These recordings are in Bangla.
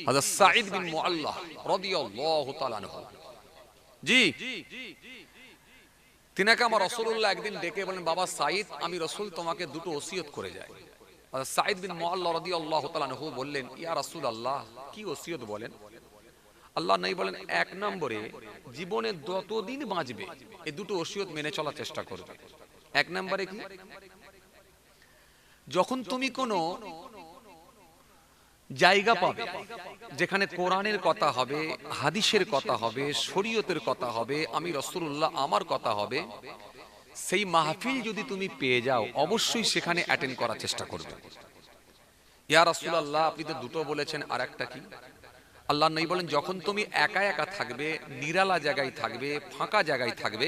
হযরত সাঈদ বিন মুআল্লাহ রাদিয়াল্লাহু তাআলা আনহু, জি, তিনাকে আমার রাসূলুল্লাহ একদিন ডেকে বলেন, বাবা সাঈদ, আমি রাসূল তোমাকে দুটো ওসিয়ত করে যাই। হযরত সাঈদ বিন মুআল্লাহ রাদিয়াল্লাহু তাআলা আনহু বললেন, ইয়া রাসূলুল্লাহ, কি ওসিয়ত বলেন? আল্লাহ নবী বলেন, এক নম্বরে জীবনে যতদিন বাঁচবে এই দুটো ওসিয়ত মেনে চলার চেষ্টা করবে। এক নম্বরে কি, যখন তুমি কোনো জায়গা পাবে যেখানে কোরআনের কথা হবে, হাদিসের কথা হবে, শরীয়তের কথা হবে, আমি রাসূলুল্লাহ আমার কথা হবে, সেই মাহফিল যদি তুমি পেয়ে যাও অবশ্যই সেখানে অ্যাটেন্ড করার চেষ্টা করবে। ইয়া রাসূলুল্লাহ, আপনি তো দুটো বলেছেন, আর একটা কি? আল্লাহ নবী বলেন, যখন তুমি একা একা থাকবে, নিরালা জায়গায় থাকবে, ফাঁকা জায়গায় থাকবে,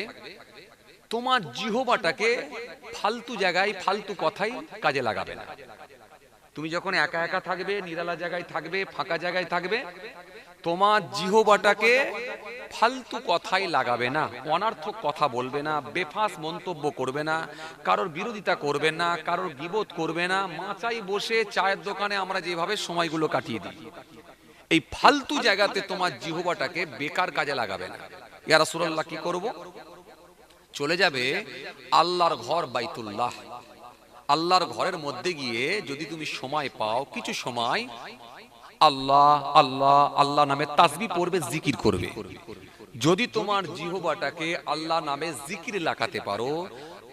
তোমার জিহ্বাটাকে ফালতু জায়গায় ফালতু কথাই কাজে লাগাবে না। তুমি যখন একা একা থাকবে, নিরালা জায়গায় থাকবে, ফাঁকা জায়গায় থাকবে, তোমার জিহ্বাটাকে ফালতু কথাই লাগাবে না, অনার্থক কথা বলবে না, বেফাস মন্তব্য করবে না, কারোর বিরোধিতা করবে না, কারোর গীবত করবে না। মাচাই বসে চায়ের দোকানে আমরা যেভাবে সময়গুলো কাটিয়ে দিই, এই ফালতু জায়গাতে তোমার জিহ্বাটাকে বেকার কাজে লাগাবে না। ইয়া রাসূলুল্লাহ, কি করব? চলে যাবে আল্লাহর ঘর বাইতুল্লাহ, আল্লাহর ঘরের মধ্যে গিয়ে যদি তুমি সময় পাও, কিছু সময় আল্লাহ আল্লাহ আল্লাহ নামে তাসবিহ পড়বে, জিকির করবে। যদি তোমার জিহ্বাটাকে আল্লাহ নামে জিকির লাগাতে পারো,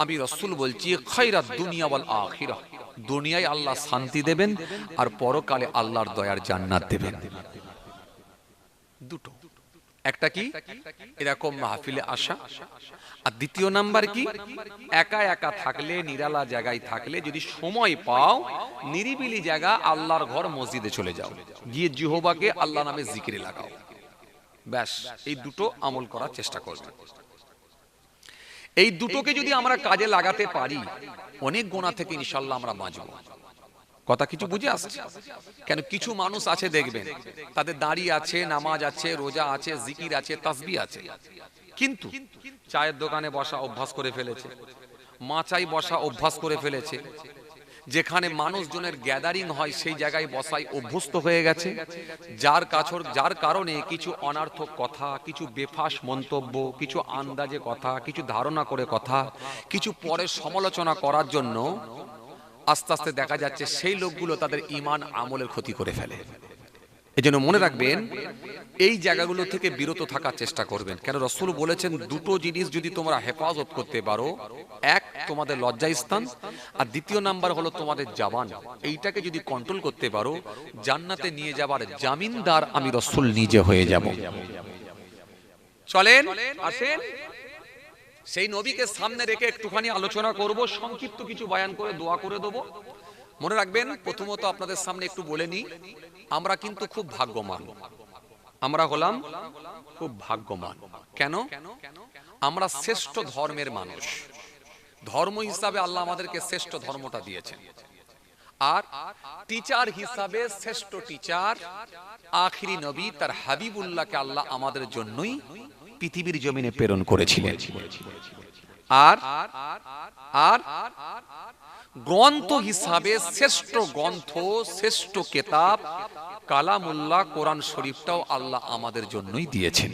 আমি রাসূল বলছি, খায়রাত দুনিয়া ওয়াল আখিরাহ, দুনিয়ায় আল্লাহ শান্তি দেবেন আর পরকালে আল্লাহর দয়ার জান্নাত দেবেন। দুটো, একটা কি এরকম মাহফিলে আসা, আর দ্বিতীয় নাম্বার কি, একা একা থাকলে, নিরালা জায়গায় থাকলে যদি সময় পাও, নিরিবিলি জায়গা, আল্লাহর ঘর, মসজিদে চলে যাও, গিয়ে জিহ্বাকে আল্লাহ নামে জিকিরে লাগাও। ব্যাস, এই দুটো আমল করার চেষ্টা করবে। এই দুটোকে যদি আমরা কাজে লাগাতে পারি, অনেক গুনাহ থেকে ইনশাআল্লাহ আমরা বাঁচবো। কথা কিছু বুঝে আসছে? কেন কিছু মানুষ আছে দেখবেন, তাদের দাড়ি আছে, নামাজ আছে, রোজা আছে, জিকির আছে, তাসবিহ আছে, কিন্তু চায়ের দোকানে বসা অভ্যাস করে ফেলেছে, মাচাই বসা অভ্যাস করে ফেলেছে, যেখানে মানুষজনের গ্যাদারিং হয় সেই জায়গায় বসাই অভ্যস্ত হয়ে গেছে, যার কারণে কিছু অনার্থক কথা, কিছু বেফাস মন্তব্য, কিছু আন্দাজে কথা, কিছু ধারণা করে কথা, কিছু পরে সমালোচনা করার জন্য আস্তে আস্তে দেখা যাচ্ছে সেই লোকগুলো তাদের ঈমান আমলের ক্ষতি করে ফেলে। এজন্য মনে রাখবেন, এই জায়গাগুলো থেকে বিরত থাকার চেষ্টা করবেন। কেন রাসূল বলেছেন, দুটো জিনিস যদি তোমরা হেফাজত করতে পারো, এক তোমাদের লজ্জাস্থান, আর দ্বিতীয় নাম্বার হলো তোমাদের জবান, এইটাকে যদি কন্ট্রোল করতে পারো, জান্নাতে নিয়ে যাবার জামিনদার আমি রাসূল নিজে হয়ে যাব। চলেন আসেন, সেই নবীকে সামনে রেখে একটুখানি আলোচনা করব, সংক্ষিপ্ত কিছু বয়ান করে দোয়া করে দেব। মনে রাখবেন, প্রথমত আপনাদের সামনে একটু বলে নিই, আমরা কিন্তু খুব ভাগ্যবান, আমরা হলাম খুব ভাগ্যবান। কেন? আমরা শ্রেষ্ঠ ধর্মের মানুষ, ধর্ম হিসাবে আল্লাহ আমাদেরকে শ্রেষ্ঠ ধর্মটা দিয়েছেন, আর টিচার হিসাবে শ্রেষ্ঠ টিচার আখিরি নবী তার হাবিবুল্লাহকে আল্লাহ আমাদের জন্যই পৃথিবীর জমিনে প্রেরণ করেছিলেন। আর আর গ্রন্থ হিসাবে শ্রেষ্ঠ গ্রন্থ, শ্রেষ্ঠ কিতাব কালামুল্লাহ কোরআন শরীফটাও আল্লাহ আমাদের জন্যই দিয়েছেন।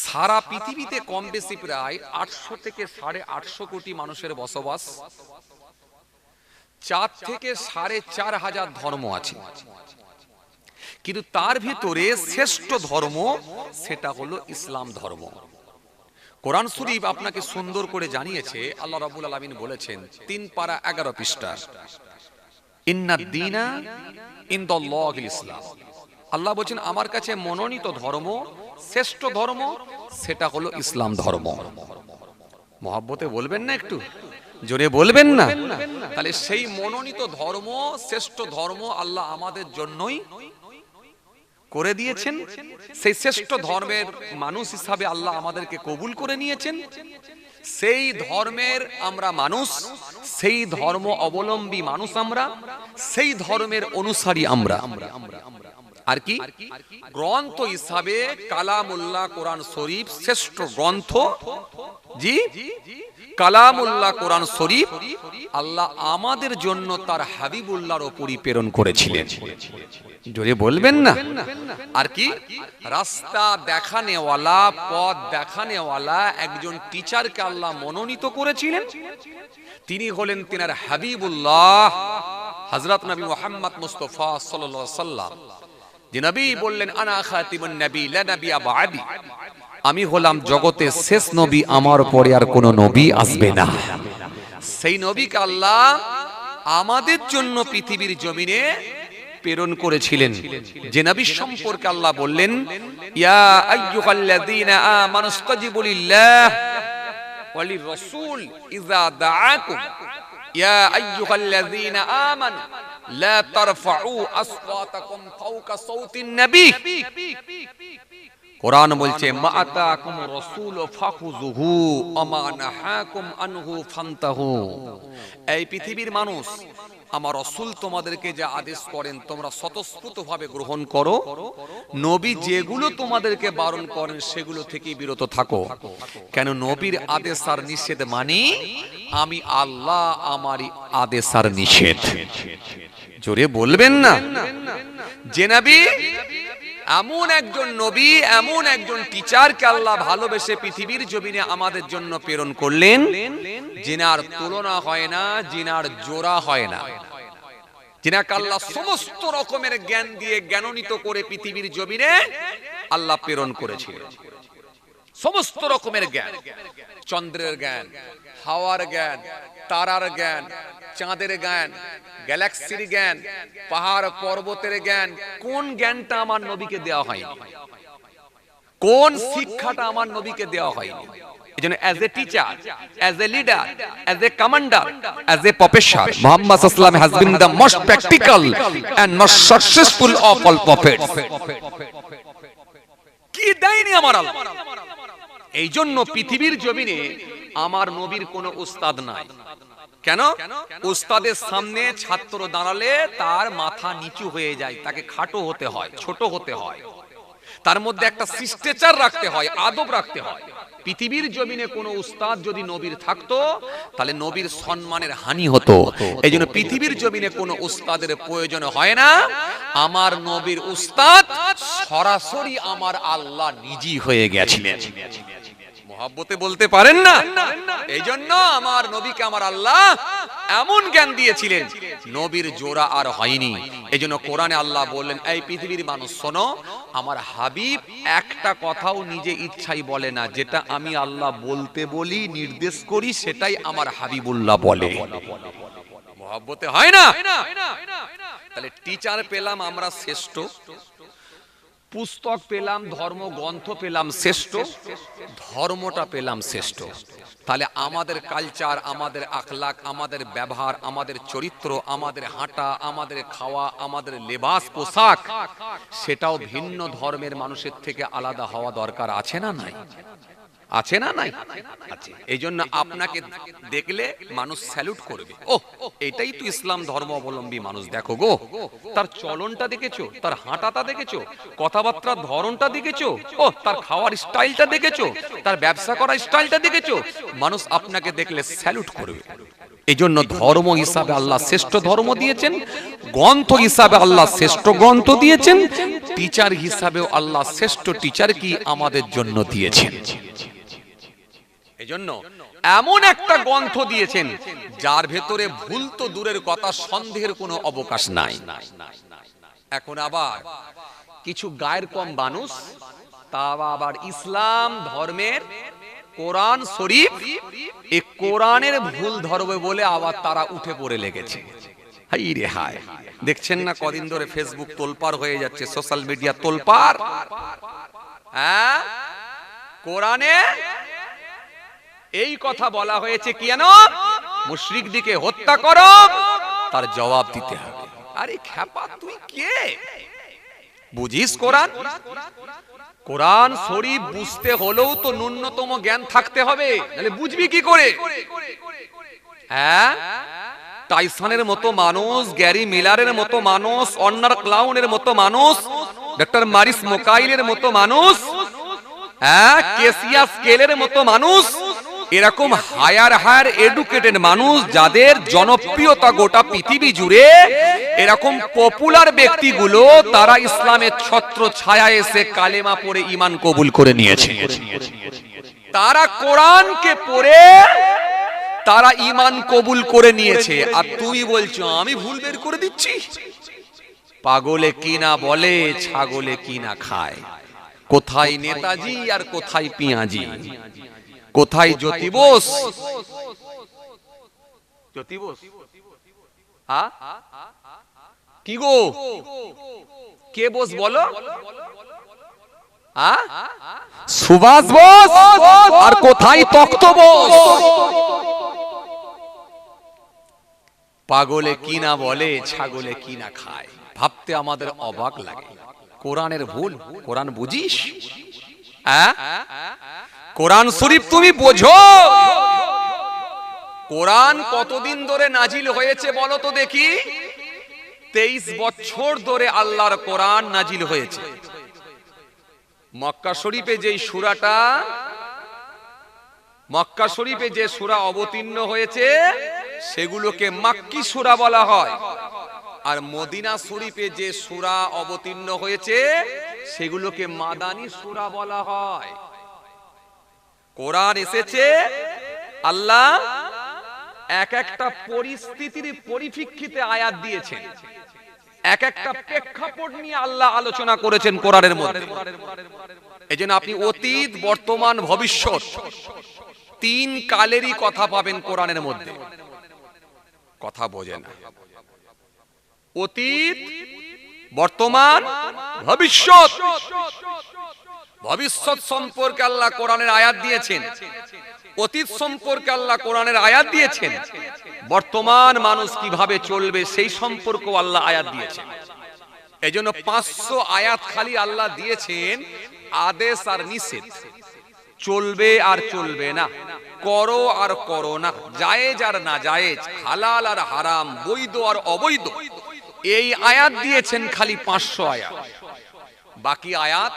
সারা পৃথিবীতে কম বেশি প্রায় 800 থেকে 850 কোটি মানুষের বসবাস, 4 থেকে 4,500 ধর্ম আছে, কিন্তু তার ভিতরে শ্রেষ্ঠ ধর্ম সেটা হলো ইসলাম ধর্ম। কোরআন শরীফ আপনাকে সুন্দর করে জানিয়েছে, আল্লাহ রাব্বুল আলামিন বলেছেন 3 পারা 11 পৃষ্ঠা, ইন্নাদ দীনা ইনদাল্লাহিল ইসলাম। আল্লাহ বলেন, আমার কাছে মনোনীত ধর্ম, শ্রেষ্ঠ ধর্ম সেটা হলো ইসলাম ধর্ম। মহব্বতে বলবেন না, একটু জোরে বলবেন না? তাহলে সেই মনোনীত ধর্ম, শ্রেষ্ঠ ধর্ম আল্লাহ আমাদের জন্যই করে দিয়েছেন। সেই শ্রেষ্ঠ ধর্মের মানুষ হিসাবে আল্লাহ আমাদেরকে কবুল করে নিয়েছেন। সেই ধর্মের আমরা মানুষ, সেই ধর্ম অবলম্বী মানুষ আমরা, সেই ধর্মের অনুসারী আমরা। আর কি গ্রন্থ হিসাবে কালামুল্লাহ কোরআন শরীফ শ্রেষ্ঠ গ্রন্থ, জি, কালামুল্লাহ কোরআন শরীফ আল্লাহ আমাদের জন্য তার হাবিবুল্লাহর উপরই প্রেরণ করেছিলেন। জোরে বলবেন না? আর কি রাস্তা দেখানেওয়ালা, পথ দেখানেওয়ালা একজন টিচারকে আল্লাহ মনোনীত করেছিলেন। তিনি হলেন তিনার হাবিবুল্লাহ হযরত নবী মুহাম্মদ মুস্তাফা সাল্লাল্লাহু আলাইহি ওয়াসাল্লাম। যে নবী বললেন আনা খাতিমুন নবী লা নবিয়্যা বা'দি, আমি হলাম জগতের শেষ নবী, আমার পরে আর কোনো নবী আসবে না। সেই নবীকে আল্লাহ আমাদের জন্য পৃথিবীর জমিনে প্রেরণ করেছিলেন। যে নবী সম্পর্কে আল্লাহ বললেন ইয়া আইয়ুহাল্লাযীনা আমানু ইসতাজিবু লিল্লাহ ওয়া লির-রাসূল ইযা দাআকুম ইয়া আইয়ুহাল্লাযীনা আমানু লা তারফাউ আসওয়াতাকুম ফাওকা সাওতিন নবী। কোরআন বলছে মা আতাকুম রাসূল ফাখুযুহু ওয়া মা নাহাকুম আনহু ফান্তাহু। এই পৃথিবীর মানুষ, আমার রাসূল তোমাদেরকে যা আদেশ করেন তোমরা স্বতঃস্ফূর্তভাবে গ্রহণ করো, নবী যেগুলো তোমাদেরকে বারণ করেন সেগুলো থেকে বিরত থাকো। কেন নবীর আদেশ আর নিষেধ মানি আমি আল্লাহ, আমারই আদেশ আর নিষেধ। জোরে বলবেন না? যে নবী এমন একজন নবী, এমন একজন টিচারকে আল্লাহ ভালোবেসে পৃথিবীর জমিনে আমাদের জন্য প্রেরণ করলেন, যিনার তুলনা হয় না, যিনার জোড়া হয় না, যিনাকে আল্লাহ সমস্ত রকমের জ্ঞান দিয়ে জ্ঞানান্বিত করে পৃথিবীর জমিনে আল্লাহ প্রেরণ করেছিলেন। সমস্ত রকমের জ্ঞান, চন্দ্রের জ্ঞান, হাওয়ার জ্ঞান, তারার জ্ঞান, চাঁদের জ্ঞান, গ্যালাক্সির জ্ঞান, পাহাড় পর্বতের জ্ঞান, কোন জ্ঞানটা আমার নবীকে দেওয়া হয়নি? কোন শিক্ষাটা আমার নবীকে দেওয়া হয়নি? এজন্য as a teacher, as a leader, as a commander, as a professor, Muhammad সাল্লাল্লাহু আলাইহি ওয়াসাল্লাম has been the most practical and most successful of all prophets. কি দেয়নি আমার আল্লাহ? এই জন্য পৃথিবীর জমিনে আমার নবীর কোনো উস্তাদ নাই। কেন? উস্তাদের সামনে ছাত্র দাঁড়ালে তার মাথা নিচু হয়ে যায়, তাকে খাটো হতে হয়, ছোট হতে হয়, তার মধ্যে একটা শিষ্টাচার রাখতে হয়, আদব রাখতে হয়। পৃথিবীর জমিনে কোনো উস্তাদ যদি নবীর থাকতো তাহলে নবীর সম্মানের হানি হতো। এই জন্য পৃথিবীর জমিনে কোনো উস্তাদের প্রয়োজন হয় না। আমার নবীর উস্তাদ সরাসরি আমার আল্লাহ নিজেই হয়ে গেছিলেন। মহব্বতে বলতে পারেন না? এই জন্য আমার নবীকে আমার আল্লাহ এমন জ্ঞান দিয়েছিলেন, নবীর জোড়া আর হয়নি। এই জন্য কোরআনে আল্লাহ বললেন এই পৃথিবীর মানুষ শোনো, আমার হাবিব একটা কথাও নিজে ইচ্ছাই বলে না, যেটা আমি আল্লাহ বলতে বলি, নির্দেশ করি, সেটাই আমার হাবিবুল্লাহ বলে। মহব্বতে হয় না? তাহলে টিচার পেলাম আমরা শ্রেষ্ঠ, পুস্তক পেলাম, ধর্মগ্রন্থ পেলাম শ্রেষ্ঠ, ধর্মটা পেলাম শ্রেষ্ঠ। তাহলে আমাদের কালচার, আমাদের আখলাক, আমাদের ব্যবহার, আমাদের চরিত্র, আমাদের হাঁটা, আমাদের খাওয়া, আমাদের লেবাস পোশাক, সেটাও ভিন্ন ধর্মের মানুষের থেকে আলাদা হওয়া দরকার আছে না নাই? আছে না নাই? আছে। এই জন্য আপনাকে দেখলে মানুষ স্যালুট করবে, ও এটাই তো ইসলাম ধর্ম অবলম্বী মানুষ, দেখো গো তার চলনটা দেখেছো, তার হাঁটাটা দেখেছো, কথাবার্তার ধরনটা দেখেছো, ও তার খাওয়ার স্টাইলটা দেখেছো, তার ব্যবসা করার স্টাইলটা দেখেছো, মানুষ আপনাকে দেখলে স্যালুট করবে। এই জন্য ধর্ম হিসাবে আল্লাহ শ্রেষ্ঠ ধর্ম দিয়েছেন, গ্রন্থ হিসাবে আল্লাহ শ্রেষ্ঠ গ্রন্থ দিয়েছেন, টিচার হিসাবেও আল্লাহ শ্রেষ্ঠ টিচার কি আমাদের জন্য দিয়েছেন। এজন্য এমন একটা গ্রন্থ দিয়েছেন যার ভেতরে ভুল তো দূরের কথা, সন্দেহের কোনো অবকাশ নাই। এখন আবার কিছু গায়ের কম মানুষ, তা আবার ইসলাম ধর্মের কোরআন শরীফ, এই কোরআনের ভুল ধরবে বলে আবার তারা উঠে পড়ে লেগেছে। হাই রে হায়, দেখছেন না কদিন ধরে ফেসবুক তোলপাড় হয়ে যাচ্ছে, সোশ্যাল মিডিয়া তোলপাড়। হ্যাঁ, কোরআনে এই কথা বলা হয়েছে কেন? মুশরিকদিকে হত্যা করো, তার জবাব দিতে হবে। আরে খ্যাপা তুই কে? বুঝিস কোরআন? কোরআন শরীফ বুঝতে হলেও তো ন্যূনতম জ্ঞান থাকতে হবে, তাহলে বুঝবি কি করে? হ্যাঁ, টাইসনের মতো মানুষ, গ্যারি মিলারের মতো মানুষ, অর্নার ক্লাউনের মতো মানুষ, ডক্টর মারিস মোকাইলের মতো মানুষ, হ্যাঁ, কেসিয়া স্কেলের মতো মানুষ, এরকম হায়ার এডুকেটেড মানুষ যাদের জনপ্রিয়তা গোটা পৃথিবী জুড়ে, এরকম পপুলার ব্যক্তিগুলো তারা ইসলামের ছত্র ছায়ায় এসে কালেমা পড়ে ঈমান কবুল করে নিয়েছে। তারা কোরআনকে পড়ে তারা ঈমান কবুল করে নিয়েছে, আর তুমি বলছো আমি ভুল বের করে দিচ্ছি। পাগলে কি না বলে, ছাগলে কি না খায়। কোথায় নেতাজি আর কোথায় পিয়াজি, কোথায় জ্যোতি বোস? জ্যোতি বোস কি গো, কে বোস বলো? সুভাষ বোস আর কোথায় তখ্ত বোস? পাগলে কি না বলে, ছাগলে কি না খায়। ভাবতে আমাদের অবাক লাগে। কোরআনের ভুল, কোরআন বুঝিস? কোরআন শরীফ তুমি বোঝো? কোরআন কতদিন ধরে নাজিল হয়েছে বলো তো দেখি? 23 বছর ধরে আল্লাহর কোরআন নাজিল হয়েছে। মক্কা শরীফে যে সূরাটা, মক্কা শরীফে যে সূরা অবতীর্ণ হয়েছে সেগুলোকে মাক্কি সূরা বলা হয়, আর মদিনা শরীফে যে সূরা অবতীর্ণ হয়েছে সেগুলোকে মাদানী সূরা বলা হয়। কোরআন এসেছে আল্লাহ এক একটা পরিস্থিতির পরিপ্রেক্ষিতে আয়াত দিয়েছেন, এক একটা প্রেক্ষাপট নিয়ে আল্লাহ আলোচনা করেছেন কোরআনের মধ্যে। এজন্য আপনি অতীত, বর্তমান, ভবিষ্যৎ তিন কালেরই কথা পাবেন কোরআনের মধ্যে। কথা বোঝে না। অতীত, বর্তমান, ভবিষ্যৎ। ভবিষ্যৎ সম্পর্কে আল্লাহ কোরআনের আয়াত দিয়েছেন, অতীত সম্পর্কে আল্লাহ কোরআনের আয়াত দিয়েছেন, বর্তমান মানুষ কিভাবে চলবে সেই সম্পর্কে আল্লাহ আয়াত দিয়েছেন। এজন্য 500 আয়াত খালি আল্লাহ দিয়েছেন আদেশ আর নিষেধ, চলবে আর চলবে না, করো আর করো না, জায়েজ আর না জায়েজ, হালাল আর হারাম, বৈধ আর অবৈধ, এই আয়াত দিয়েছেন খালি 500 আয়াত। বাকি আয়াত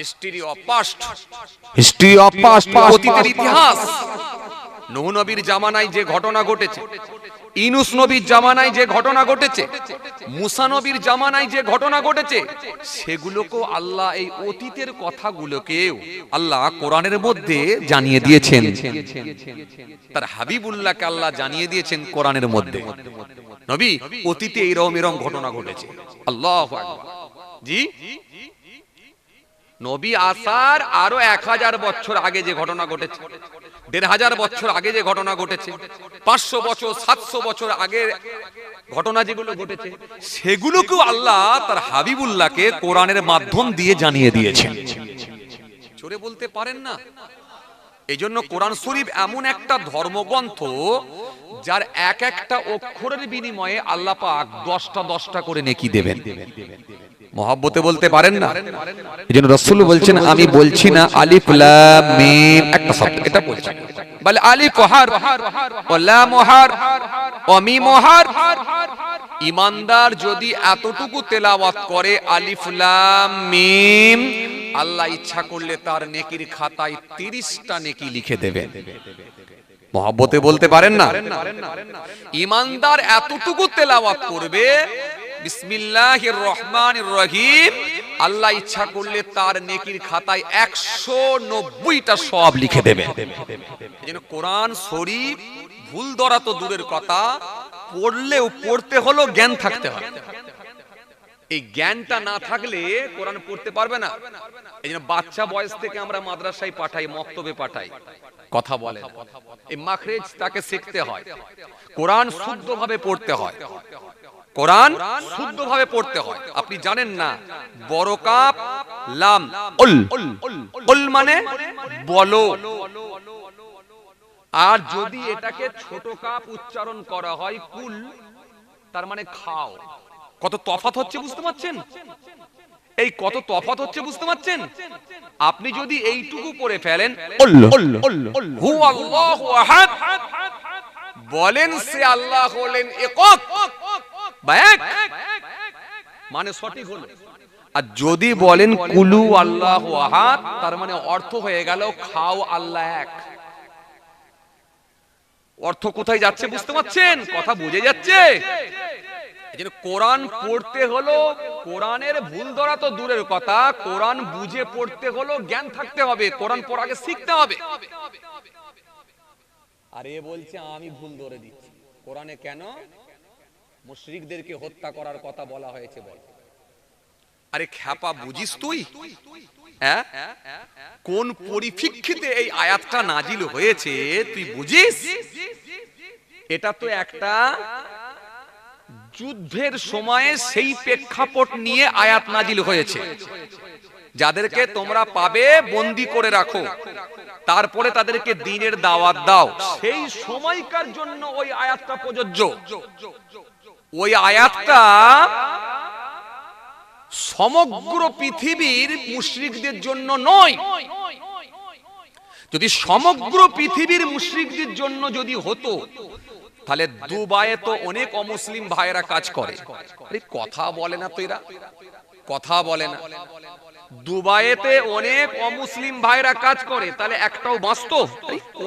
history of past, history of past, অতীতের ইতিহাস। নূহ নবীর জামানায় যে ঘটনা ঘটেছে, ইউনূস নবীর জামানায় যে ঘটনা ঘটেছে, মুসা নবীর জামানায় যে ঘটনা ঘটেছে, সেগুলোকেও আল্লাহ, এই অতীতের কথাগুলোকেও আল্লাহ কোরআনের মধ্যে জানিয়ে দিয়েছেন। তার হাবিবুল্লাহকে আল্লাহ জানিয়ে দিয়েছেন কোরআনের মধ্যে, নবী অতীতে এরকম এরকম ঘটনা ঘটেছে। আল্লাহু আকবার। জি, নবী আসার আরো 1000 বছর আগে যে ঘটনা ঘটেছে, 1500 বছর আগে যে ঘটনা ঘটেছে, 500 বছর 700 বছর আগের ঘটনা যেগুলো ঘটেছে, সেগুলোকেও আল্লাহ তার হাবিবুল্লাহকে কোরআনের মাধ্যম দিয়ে জানিয়ে দিয়েছেন। জোরে বলতে পারেন না? এই জন্য কোরআন শরীফ এমন একটা ধর্মগ্রন্থ যার এক একটা অক্ষরের বিনিময়ে আল্লাহ পাক 10টা করে নেকি দেবেন। মহব্বতে বলতে পারেন না? এইজন্য রাসূল বলছেন, আমি বলছি না আলিফ লাম মিম একটা শব্দ, এটা বলছেন, বলে আলিফ হারফ ও লাম হারফ ও মিম হারফ। ঈমানদার যদি এতটুকু তেলাওয়াত করে আলিফ লাম মিম, আল্লাহ ইচ্ছা করলে তার নেকির খাতায় 30টা নেকি লিখে দেবেন। মহব্বতে বলতে পারেন না? ঈমানদার এতটুকু তেলাওয়াত করবে বিসমিল্লাহির রহমানির রহিম, আল্লাহ ইচ্ছা করলে তার নেকির খাতায় 190টা সওয়াব লিখে দেবে। এজন্য কোরআন শরীফ ভুল ধরা তো দূরের কথা, পড়লেও পড়তে হলো জ্ঞান থাকতে হবে। এই জ্ঞানটা না থাকলে কোরআন পড়তে পারবে না। এইজন্য বাচ্চা বয়স থেকে আমরা মাদ্রাসায় পাঠাই, মক্তবে পাঠাই, কথা বলে, এই মাখরেজ তাকে শিখতে হয়। কোরআন শুদ্ধভাবে পড়তে হয়, কোরআন শুদ্ধভাবে পড়তে হয়। আপনি জানেন না, বড় কাপ লাম উল, উল মানে বলো, আর যদি এটাকে ছোট কাপ উচ্চারণ করা হয় কুল, তার মানে খাও। কত তফাৎ হচ্ছে বুঝতে পারছেন? এই কত তফাৎ হচ্ছে বুঝতে পারছেন? আপনি যদি এইটুকু পড়ে ফেলেন হু আল্লাহু আহাদ, বলেন সে আল্লাহ হলেন একক, মানে সঠিক হলো। আর যদি বলেন কুলু আল্লাহু আহাদ, তার মানে অর্থ হয়ে গেল খাও আল্লাহ এক। অর্থ কোথায় যাচ্ছে বুঝতে পারছেন? কথা বুঝে যাচ্ছে? এজন্য কোরআন পড়তে হলো, কোরআনের ভুল ধরা তো দূরের কথা, কোরআন বুঝে পড়তে হলো জ্ঞান থাকতে হবে, কোরআন পড়া আগে শিখতে হবে। আর এ বলছে আমি ভুল ধরে দিচ্ছি। কোরআনে কেন মুশরিকদেরকে হত্যা করার কথা বলা হয়েছে বল? আরে খ্যাপা বুঝিস তুই? হ্যাঁ, কোন পরিপ্রেক্ষিতে এই আয়াতটা নাজিল হয়েছে তুই বুঝিস? এটা তো একটা যুদ্ধের সময়ে সেই প্রেক্ষাপট নিয়ে আয়াত নাজিল হয়েছে। যাদেরকে তোমরা পাবে বন্দী করে রাখো, তারপরে তাদেরকে দ্বীনের দাওয়াত দাও, সেই সময়কার জন্য ওই আয়াতটা প্রযোজ্য। ওই আয়াতটা সমগ্র পৃথিবীর মুশরিকদের জন্য নয়। যদি সমগ্র পৃথিবীর মুশরিকদের জন্য যদি হতো, তাহলে দুবাইয়ে তো অনেক অমুসলিম ভাইয়েরা কাজ করে। আরে কথা বলে না তো এরা, কথা বলে না। দুবাইতে অনেক অমুসলিম ভাইরা কাজ করে, তাহলে একটাও বাঁচতো?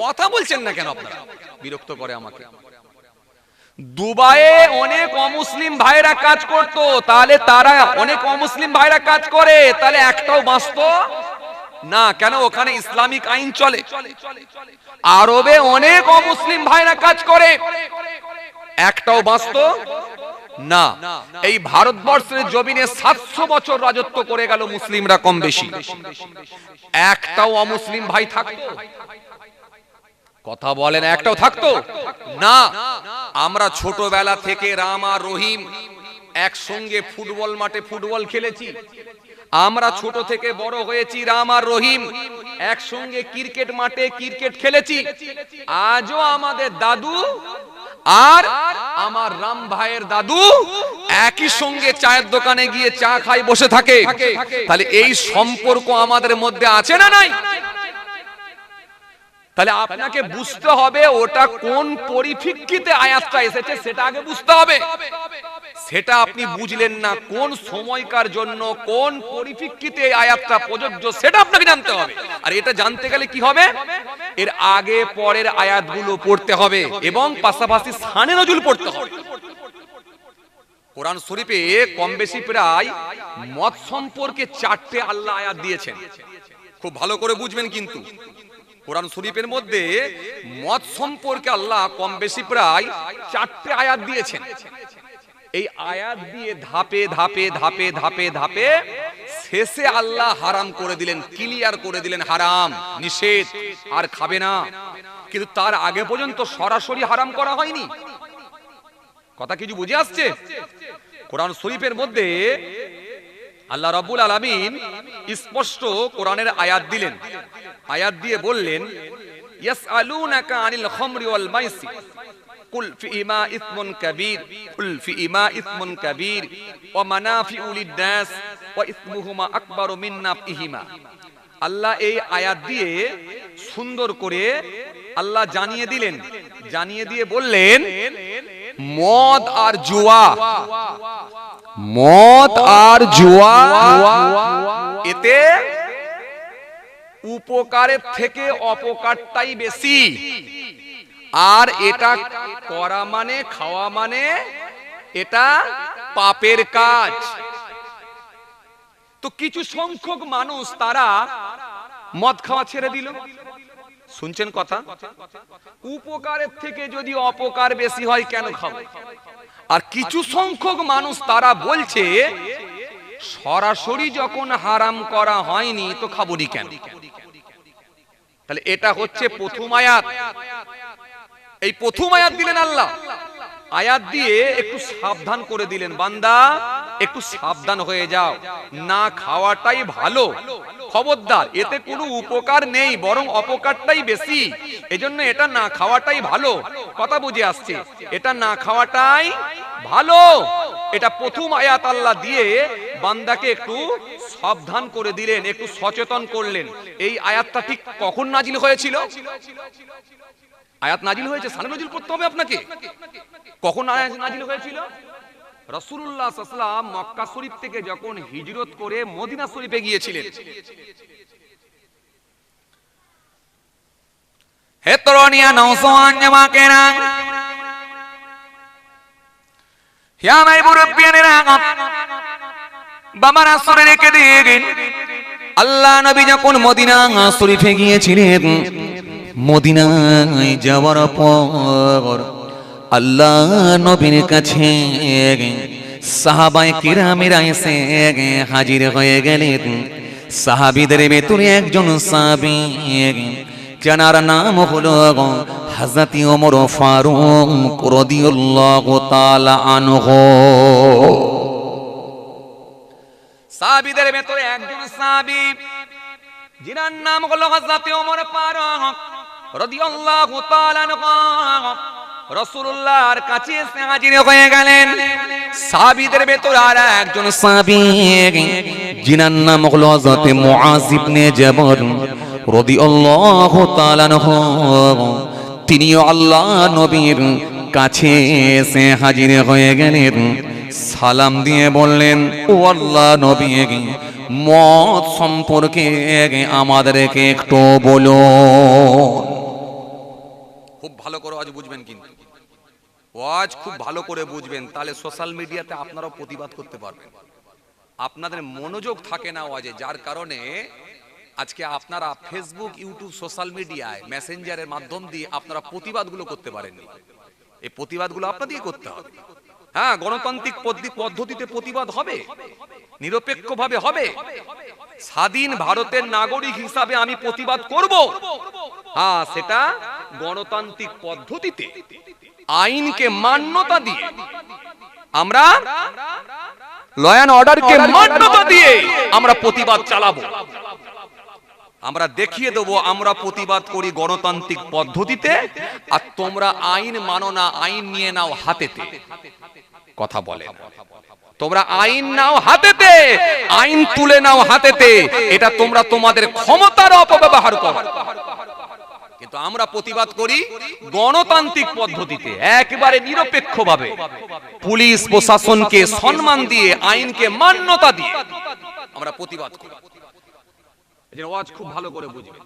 কথা বলছেন না কেন আপনারা? বিরক্ত করে আমাকে। দুবাইয়ে অনেক অমুসলিম ভাইরা কাজ করতো, তাহলে তারা অনেক অমুসলিম ভাইরা কাজ করে, তাহলে একটাও বাঁচতো না কেন? ওখানে ইসলামিক আইন চলে। আরবে অনেক অমুসলিম ভাইরা কাজ করে, একটাও বাঁচতো না। এই ভারতবর্ষের জমিনে 700 বছর রাজত্ব করে গেল মুসলিমরা কম বেশি, একটাও অমুসলিম ভাই থাকতো? কথা বলেন, একটাও থাকতো না। আমরা ছোটবেলা থেকে রাম আর রহিম একসঙ্গে ফুটবল মাঠে ফুটবল খেলেছি। আমরা ছোট থেকে বড় হয়েছি, রাম আর রহিম একসঙ্গে ক্রিকেট মাঠে ক্রিকেট খেলেছি। আজও আমাদের দাদু আর আমার রাম ভাইয়ের দাদু একই সঙ্গে চায়ের দোকানে গিয়ে চা খাই বসে থাকে। তাহলে এই সম্পর্ক আমাদের মধ্যে আছে না নাই? তাহলে আপনাকে বুঝতে হবে ওটা কোন পরিপ্রেক্ষিতে আয়াতটা এসেছে, সেটা আগে বুঝতে হবে। সেটা আপনি বুঝলেন না, কোন সময়কার জন্য কোন পরিপ্রেক্ষিতে এই আয়াতটা প্রযোজ্য সেটা আপনাকে জানতে হবে। আর এটা জানতে গেলে কি হবে? এর আগে পরের আয়াতগুলো পড়তে হবে এবং পাশাপাশি শানে নজুল পড়তে হবে। কোরআন শরীফে কম বেশি প্রায় মদ সম্পর্কে 4টে আল্লাহ আয়াত দিয়েছেন। খুব ভালো করে বুঝবেন কিন্তু কোরআন শরীফের মধ্যে মদ সম্পর্কে আল্লাহ কম বেশি প্রায় 4টে আয়াত দিয়েছেন। এই আয়াত দিয়ে ধাপে ধাপে ধাপে ধাপে ধাপে শেষে আল্লাহ হারাম করে দিলেন, ক্লিয়ার করে দিলেন হারাম, নিষেধ, আর খাবে না। কিন্তু তার আগে পর্যন্ত সরাসরি হারাম করা হয়নি। কথা কিছু বুঝে আসছে? কোরআন শরীফের মধ্যে আল্লাহ রাব্বুল আলামিন স্পষ্ট কোরআনের আয়াত দিলেন। আয়াত দিয়ে বললেন, ইয়াসআলুনাকা আনিল খামরি ওয়াল মাইসির কুল ফিহিমা ইসমুন কাবীর কুল ফিহিমা ইসমুন কাবীর ওয়া মানাফিউ লিন-নাস ওয়া ইসমুহুমা আকবারু মিন নাফইহিমা। আল্লাহ এই আয়াত দিয়ে সুন্দর করে আল্লাহ জানিয়ে দিলেন, জানিয়ে দিয়ে বললেন মদ আর জুয়া, মদ আর জুয়া এতে উপকারের থেকে অপকারটাই বেশি। আর এটা করা মানে, খাওয়া মানে এটা পাপের কাজ। তো কিছু সংখ্যক মানুষ তারা মদ খাওয়া ছেড়ে দিল। শুনছেন কথা? উপকারের থেকে যদি অপকার বেশি হয় কেন খাবো? আর কিছু সংখ্যক মানুষ তারা বলছে সরাসরি যখন হারাম করা হয়নি তো খাবনি কেন? তাহলে এটা হচ্ছে প্রথম আয়াত। এই প্রথম আয়াত দিলেন আল্লাহ। আয়াত দিয়ে একটু সাবধান করে দিলেন, বান্দা একটু সাবধান হয়ে যাও, না খাওয়াটাই ভালো, খবরদার, এতে কোনো উপকার নেই বরং অপকারটাই বেশি, এজন্য এটা না খাওয়াটাই ভালো। কথা বুঝে আসছে? এটা না খাওয়াটাই ভালো। এটা প্রথম আয়াত আল্লাহ দিয়ে বান্দাকে একটু সাবধান করে দিলেন, একটু সচেতন করলেন। এই আয়াতটা ঠিক কখন নাজিল হয়েছিল? আয়াত নাজিল হয়েছে, শানে নজুল পড়তে হবে আপনাকে। কখন আয়াত নাজিল হয়েছিল? রাসূলুল্লাহ সাল্লাল্লাহু আলাইহি ওয়াসাল্লাম মক্কা শরীফ থেকে যখন হিজরত করে মদিনা শরীফে গিয়েছিলেন। হে তরুণিয়া নওজওয়ান জামাকেরা, হে আমার মুরব্বিয়ানেরা, বাবারা শুনে রেখে দিন, আল্লাহ নবী যখন মদিনা শরীফে গিয়েছিলেন, মদিনায় যাওয়ার পর আল্লাহ নবীর কাছে সাহাবায়ে কিরামেরা এসে হাজির হয়ে গেলেন। সাহাবীদের ভেতরে একজন সাহাবী, যার নাম হলো হযরত ওমর ফারুক রাদিয়াল্লাহু তাআলা আনহু। সাহাবীদের ভেতরে একজন সাহাবী, যার নাম হলো হযরত ওমর ফারুক রাদিয়াল্লাহু তাআলা আনহু, রাসূলুল্লাহর কাছে এসে হাজির হয়ে গেলেন। সাহাবীদের ভেতরে আর একজন সাহাবী, যার নাম হলো হযরত মুআয ইবনে জাবাল রাদিয়াল্লাহু তাআলা আনহু। তিনিও আল্লাহ নবীর কাছে এসে হাজির হয়ে গেলেন। সালাম দিয়ে বললেন, ও আল্লাহ নবী, মত সম্পর্কে আমাদেরকে একটু বলো। খুব ভালো করে আজ বুঝবেন, কিন্তু আজ খুব ভালো করে বুঝবেন, তাহলে সোশ্যাল মিডিয়াতে আপনারাও প্রতিবাদ করতে পারবেন। আপনাদের মনোযোগ থাকে না ওয়াজে, যার কারণে আজকে আপনারা ফেসবুক, ইউটিউব, সোশ্যাল মিডিয়ায় মেসেঞ্জারের মাধ্যম দিয়ে আপনারা প্রতিবাদগুলো করতে পারেননি। এই প্রতিবাদগুলো আপনাদেরই করতে হবে। হ্যাঁ, গণতান্ত্রিক পদ্ধতিতে প্রতিবাদ হবে, নিরপেক্ষভাবে হবে। স্বাধীন ভারতের নাগরিক হিসাবে আমি প্রতিবাদ করব, হ্যাঁ, সেটা গণতান্ত্রিক পদ্ধতিতে আইনকে মান্যতা দিয়ে, আমরা ল অ্যান্ড অর্ডারকে মান্যতা দিয়ে আমরা প্রতিবাদ চালাবো। আমরা দেখিয়ে দেবো আমরা প্রতিবাদ করি গণতান্ত্রিক পদ্ধতিতে, আর তোমরা আইন মানো না, আইন নিয়ে নাও হাতেতে। কথা বলে, তোমরা আইন নাও হাতেতে, আইন তুলে নাও হাতেতে, এটা তোমরা তোমাদের ক্ষমতার অপব্যবহার করো। কিন্তু আমরা প্রতিবাদ করি গণতান্ত্রিক পদ্ধতিতে, একেবারে নিরপেক্ষভাবে, পুলিশ প্রশাসনকে সম্মান দিয়ে, আইনকে মান্যতা দিয়ে আমরা প্রতিবাদ করি। ওয়াজ খুব ভালো করে বুঝবেন।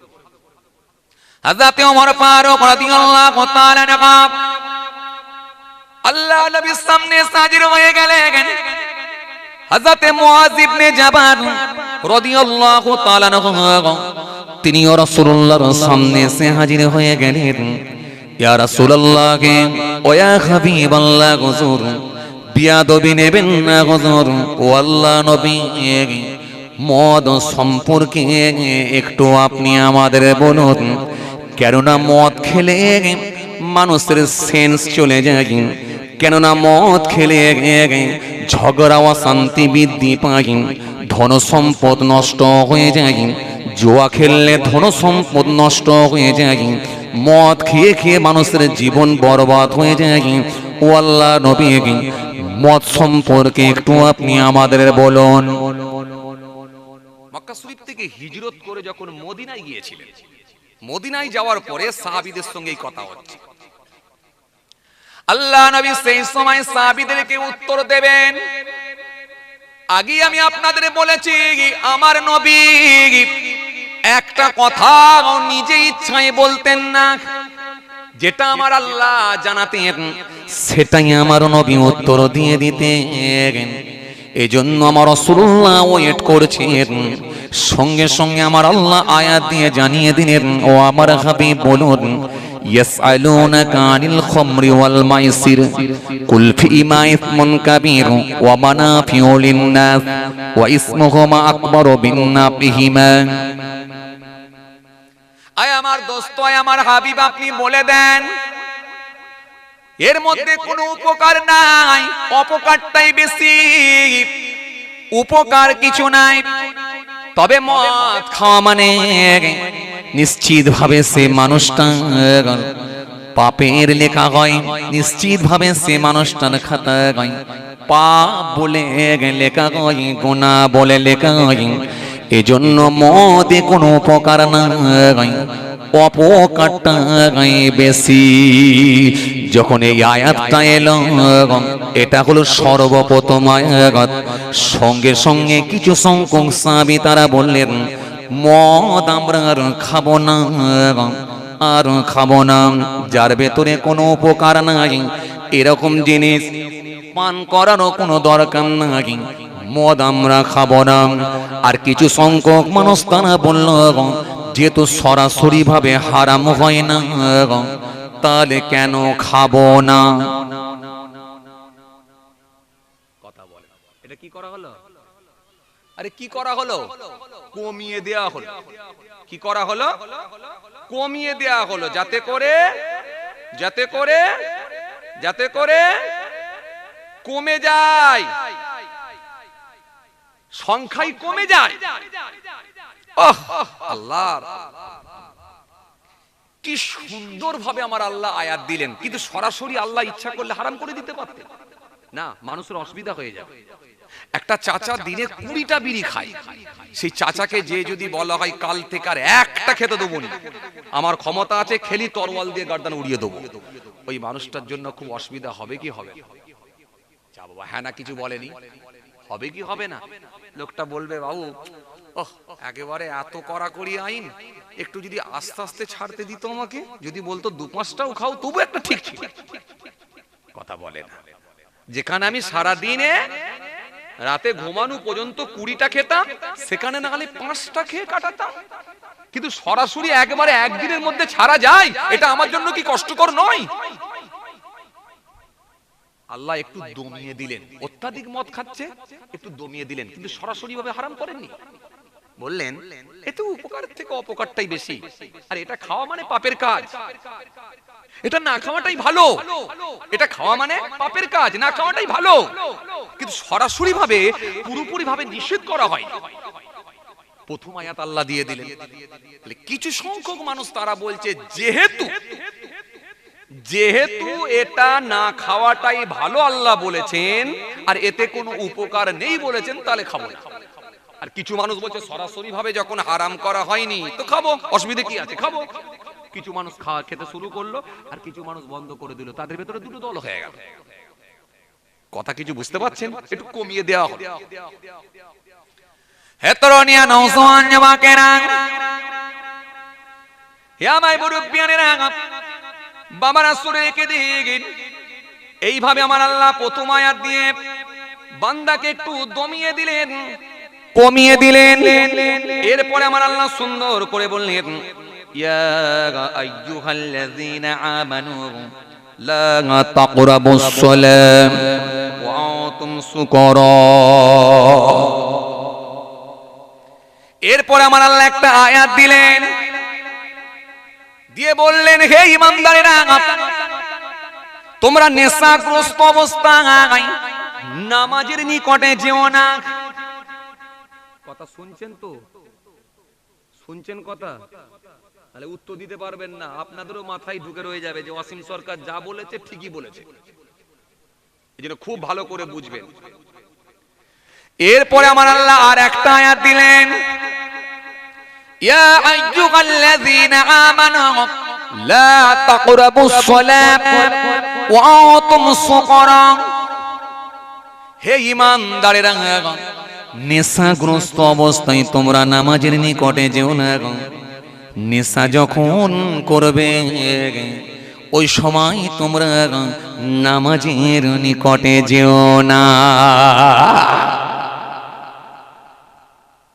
হযরত ওমর ফারুক রাদিয়াল্লাহু তাআলা আনহু আল্লাহ নবীর সামনে হাজির হয়ে গেলেন। হযরত মুআয ইবনে জাবাল রাদিয়াল্লাহু তাআলা আনহু তিনি রাসূলুল্লাহর সামনে এসে হাজির হয়ে গেলেন। ইয়া রাসূলুল্লাহ, ও ইয়া হাবিবাল্লাহ, হুজুর বিয়াদবি নেবেন না হুজুর। ও আল্লাহ নবী, মদ সম্পর্কে একটু আপনি আমাদের বলুন, কেননা মদ খেলে মানুষের সেন্স চলে যায়, কেননা মদ খেলে ঝগড়া অশান্তি বৃদ্ধি পায়, ধন সম্পদ নষ্ট হয়ে যায়, জুয়া খেললে ধন সম্পদ নষ্ট হয়ে যায়, মদ খেয়ে খেয়ে মানুষের জীবন বরবাদ হয়ে যায়। ও আল্লাহ নবী, মদ সম্পর্কে একটু আপনি আমাদের বলুন। মক্কা শরীফ থেকে হিজরত করে যখন মদিনায় গিয়েছিলেন, মদিনায় যাওয়ার পরে সাহাবীদের সঙ্গে এই কথা হচ্ছে। আল্লাহ নবী সেই সময় সাহাবীদেরকে উত্তর দেবেন। আগে আমি আপনাদের বলেছি, আমার নবী একটা কথা নিজে ইচ্ছায় বলতেন না, যেটা আমার আল্লাহ জানাতেন সেটাই আমার নবী উত্তর দিয়ে দিতেন। এজন্য আমার রাসূলুল্লাহ ওয়েট করছেন, সঙ্গে সঙ্গে আমার আল্লাহ আয়াত দিয়ে জানিয়ে দিলেন, ও আমার হাবিব বলুন, ইয়াসআলুনাকা আনিল খামরি ওয়াল মাইসির কুল ফীমা ইসমুন কাবীর ওয়া মানাফিউ লিন-নাস ওয়া ইসমুহুমা আকবারু মিন নাফিহিমা। আয় আমার দোস্ত, আয় আমার হাবিব, আপনি বলে দেন, এর মধ্যে কোনো উপকার নাই, অপকারটাই বেশি, উপকার কিছু নাই। তবে মদ খাওয়া মানে নিশ্চিত ভাবে সে মানুষটা পাপের লেখা হয়, নিশ্চিত ভাবে সে মানুষটার খাতা হয় পাপ বলে লেখা হয়, গুনাহ বলে লেখা হয়। এজন্য মদে কোনো উপকার নাই, অপকারটা বেশি। যখন এই আয়াতটা এলো, এটা হলো সর্বপ্রথম আয়াত। সঙ্গে সঙ্গে কিছু সংখ্যক সাহাবী তারা বললেন, মদ আমরা আর খাবো না, আর খাবো না। যার ভেতরে কোনো উপকার নাই এরকম জিনিস পান করারও কোনো দরকার নাই, মদ আমরা খাবো না। আর কিছু সংখ্যক মানুষ তারা বলল, যেহেতু সরাসরি ভাবে হারাম হয় না, তাহলে কেন খাবো না? কথা বলে এটা কি করা হলো? আরে কি করা হলো? কমিয়ে দেয়া হলো। কি করা হলো? কমিয়ে দেয়া হলো, যাতে করে কমে যায়, সংখ্যাই কমে যায়। আল্লাহ কি সুন্দর ভাবে আমার আল্লাহ আয়াত দিলেন, কিন্তু সরাসরি আল্লাহ ইচ্ছা করলে হারাম করে দিতে পারতেন না, মানুষের অসুবিধা হয়ে যাবে। একটা চাচা দিনে 20টা বিড়ি খায়, সেই চাচাকে যে যদি বলা হয় কাল থেকে আর একটা খেতে দেবো না, আমার ক্ষমতা আছে খেলি তরোয়াল দিয়ে গর্দান উড়িয়ে দেবো, ওই মানুষটার জন্য খুব অসুবিধা হবে কি হবে? যা বাবা, হ্যাঁ না কিছু বলেনি, হবে কি হবে না? লোকটা বলবে বাবু একেবারে এত কড়াকড়ি আইন, একটু যদি আস্তে আস্তে ছাড়তে দিত আমাকে, যদি বলতো 2-5টাও খাও তবু একটা ঠিক ছিল। কথা বলে না, যেখানে আমি সারা দিনে রাতে ঘুমানো পর্যন্ত 20টা খেতাম, সেখানে না হলে 5টা খেয়ে কাটাতাম। কিন্তু সরাসরি একবারে একদিনের মধ্যে ছাড়া যায়, এটা আমার জন্য কি কষ্টকর নয়? আল্লাহ একটু দমিয়ে দিলেন, অত্যাধিক মদ খাচ্ছে একটু দমিয়ে দিলেন, কিন্তু সরাসরি ভাবে হারাম করেননি। বললেন এতে উপকারের থেকে অপকারটাই বেশি, আর এটা খাওয়া মানে পাপের কাজ, এটা না খাওয়াটাই ভালো। এটা খাওয়া মানে পাপের কাজ, না খাওয়াটাই ভালো। কিন্তু সরাসরি ভাবে পুরোপুরি ভাবে নিষেধ করা হয়। প্রথম আয়াত আল্লাহ দিয়ে দিলেন। কিছু সংখ্যক মানুষ তারা বলছে যেহেতু এটা না খাওয়াটাই ভালো আল্লাহ বলেছেন, আর এতে কোনো উপকার নেই বলেছেন, তাহলে খাবো না। আর কিছু মানুষ বলছে সরাসরি ভাবে যখন হারাম করা হয়নি তো খাবো, অসুবিধা কি আছে, খাবো। কিছু মানুষ খাওয়া খেতে শুরু করলো, আর কিছু মানুষ বন্ধ করে দিল, তাদের ভেতরে দুটো দল হয়ে গেল। কথা কিছু বুঝতে পারছেন? একটু কমিয়ে দেওয়া হবে। হেতরনিয়া নওজোয়ান যুবকেরা, হে আমার মুরব্বিয়ানেরা, বাবারা শুনে রেখে দিন। এইভাবে আমার আল্লাহ প্রথম আয়াত দিয়ে বান্দাকে একটু দমিয়ে দিলেন, কমিয়ে দিলেন। এরপরে আমার আল্লাহ সুন্দর করে বললেন, ইয়া আইয়ুহাল্লাযীনা আমানু লা তাকরাবুস সালাম ওয়া আনতুম সুকারা। এরপরে আমার আল্লাহ একটা আয়াত দিলেন, দিয়ে বললেন হে ঈমানদারেরা, তোমরা নেশাগ্রস্ত অবস্থায় নামাজের নিকটে যেও না। কথা শুনছেন তো? শুনছেন কথা? তাহলে উত্তর দিতে পারবেন না, আপনাদেরও মাথায় ঢুকে রয়ে যাবে যে ওয়াসিম সরকার যা বলেছে ঠিকই বলেছে। এজন্য খুব ভালো করে বুঝবেন। এরপরে আমার আল্লাহ আর একটা আয়াত দিলেন, ইয়া আইয়ুহাল্লাযীনা আমানু লা তাকরাবুস সালাত ওয়া আনতুম সুকারা। হে ঈমানদারেরা, নেশাগ্রস্ত অবস্থায় তোমরা নামাজের নিকটে যেও না। নেশা যখন করবে ওই সময় তোমরা নামাজের নিকটে যেও না।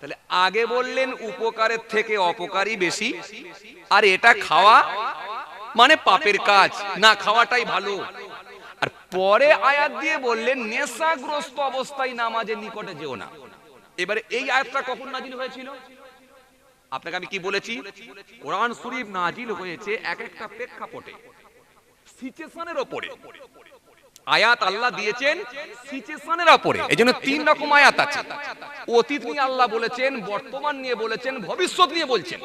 তাহলে আগে বললেন উপকারের থেকে অপকারই বেশি, আর এটা খাওয়া মানে পাপের কাজ, না খাওয়াটাই ভালো। আর পরে আয়াত দিয়ে বললেন নেশাগ্রস্ত অবস্থায় নামাজের নিকটে যেও না। এবারে এই আয়াতটা কখন নাজিল হয়েছিল? আপনাকে আমি কি বলেছি, কোরআন শরীফ নাজিল হয়েছে এক একটা প্রেক্ষাপটে, সিচুয়েশনের উপরে। আয়াত আল্লাহ দিয়েছেন সিচুয়েশনের উপরে। এজন্য 3 রকম আয়াত আছে। অতীত নিয়ে আল্লাহ বলেছেন, বর্তমান নিয়ে বলেছেন, ভবিষ্যৎ নিয়ে বলছেন।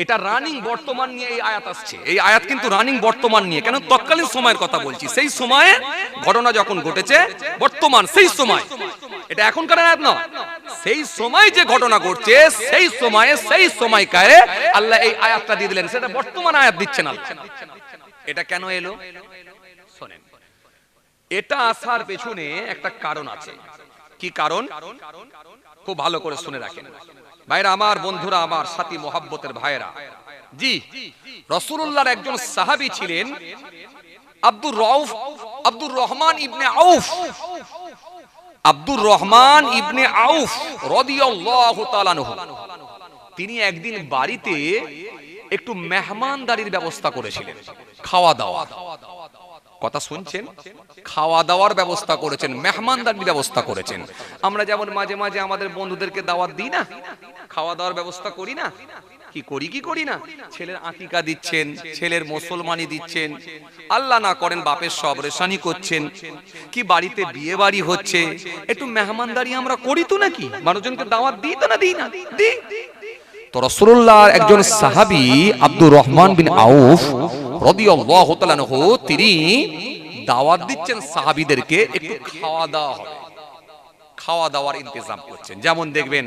এটা রানিং বর্তমান নিয়ে এই আয়াত আসছে। এই আয়াত কিন্তু রানিং বর্তমান নিয়ে, কেন তৎকালীন সময়ের কথা বলছি। সেই সময়ে ঘটনা যখন ঘটেছে, বর্তমান সেই সময়, এটা এখনকার আয়াত নয়। সেই সময় যে ঘটনা ঘটছে সেই সময়ে সেই সময়কারে আল্লাহ এই আয়াতটা দিয়ে দিলেন, সেটা বর্তমান আয়াত দিচ্ছেন আল্লাহ। এটা কেন এলো শোনেন। এটা আসার পেছনে একটা কারণ আছে। কি কারণ? খুব ভালো করে শুনে রাখেন ভাইরা আমার, বন্ধুরা আমার, সাথী মোহাব্বতের ভাইরা। জি, রাসূলুল্লাহর একজন সাহাবী ছিলেন আব্দুর রহমান ইবনে আউফ। আব্দুর রহমান ইবনে আউফ রাদিয়াল্লাহু তাআলা আনহু, তিনি একদিন বাড়িতে একটু মেহমানদারির ব্যবস্থা করেছিলেন, খাওয়া দাওয়া। কথা শুনছেন? খাওয়া দাওয়ার ব্যবস্থা করেছেন, মেহমানদারির ব্যবস্থা করেছেন। আমরা যেমন মাঝে মাঝে আমাদের বন্ধুদেরকে দাওয়াত দিই না, খাওয়া দাওয়ার ব্যবস্থা করি না, কি করি না? ছেলের আকিকা দিচ্ছেন, ছেলের মুসলমানি দিচ্ছেন, আল্লাহ না করেন বাপের সব রেশানি করছেন, কি বাড়িতে বিয়ে বাড়ি হচ্ছে, একটু মেহমানদারি আমরা করি তো নাকি? মানুষজনকে দাওয়াত দিই তো না, দিই না? দিই। তো রাসূলুল্লাহর একজন সাহাবী আব্দুর রহমান বিন আউফ রাদিয়াল্লাহু তাআলা আনহু, তিনি দাওয়াত দিচ্ছেন সাহাবীদেরকে, একটু খাওয়া দাওয়া হবে, খাওয়া দাওয়ার ইন্তজাম করছেন। যেমন দেখবেন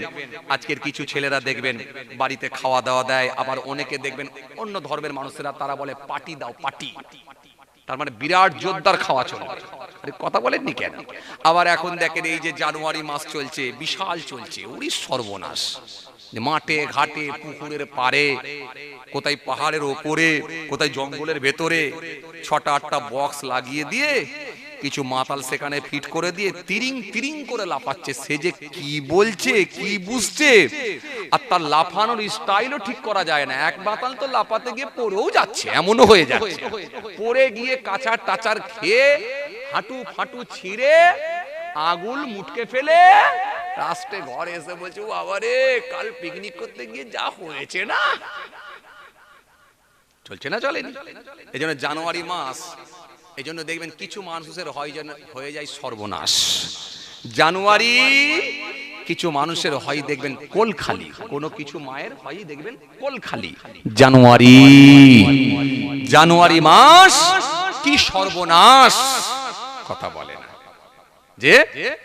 আজকের কিছু ছেলেরা দেখবেন বাড়িতে খাওয়া দাওয়া দেয়, আবার অনেকে দেখবেন অন্য ধর্মের মানুষেরা তারা বলে পার্টি দাও, পার্টি, তার মানে বিরাট জোরদার খাওয়া চলবে। আরে কথা বলেননি কেন? আবার এখন দেখেন এই যে জানুয়ারি মাস চলছে, বিশাল চলছে, ওরে সর্বনাশ, মাঠে ঘাটে পুকুরের পাড়ে, কোথায় পাহাড়ের ওপরে, কোথায় জঙ্গলের ভেতরে 6টা-8টা বক্স লাগিয়ে দিয়ে কিছু মাতাল সেখানে ফিট করে দিয়ে তিরিং তিরিং করে লাফাচ্ছে। সে যে কি বলছে, কি বুঝছে, আর তার লাফানোর স্টাইলও ঠিক করা যায় না। এক মাতাল তো লাফাতে গিয়ে পড়েও যাচ্ছে, এমনও হয়ে যাচ্ছে, পড়ে গিয়ে কাঁচার টাচার খেয়ে হাঁটু ফাটু ছিঁড়ে আগুল মুটকে ফেলে রাস্তে ঘরে এসে বলছে, ও আবারে কাল পিকনিক করতে গিয়ে যা হয়েছে না। চলছে না? চলেনি? এই জন্য জানুয়ারি মাস, এই জন্য দেখবেন কিছু মানুষের হয়ে যায় সর্বনাশ। জানুয়ারি কিছু মানুষের হয় দেখবেন কোল খালি, কোনো কিছু মায়ের হয় দেখবেন কোল খালি। জানুয়ারি মাস কি সর্বনাশ, কথা বলে না যে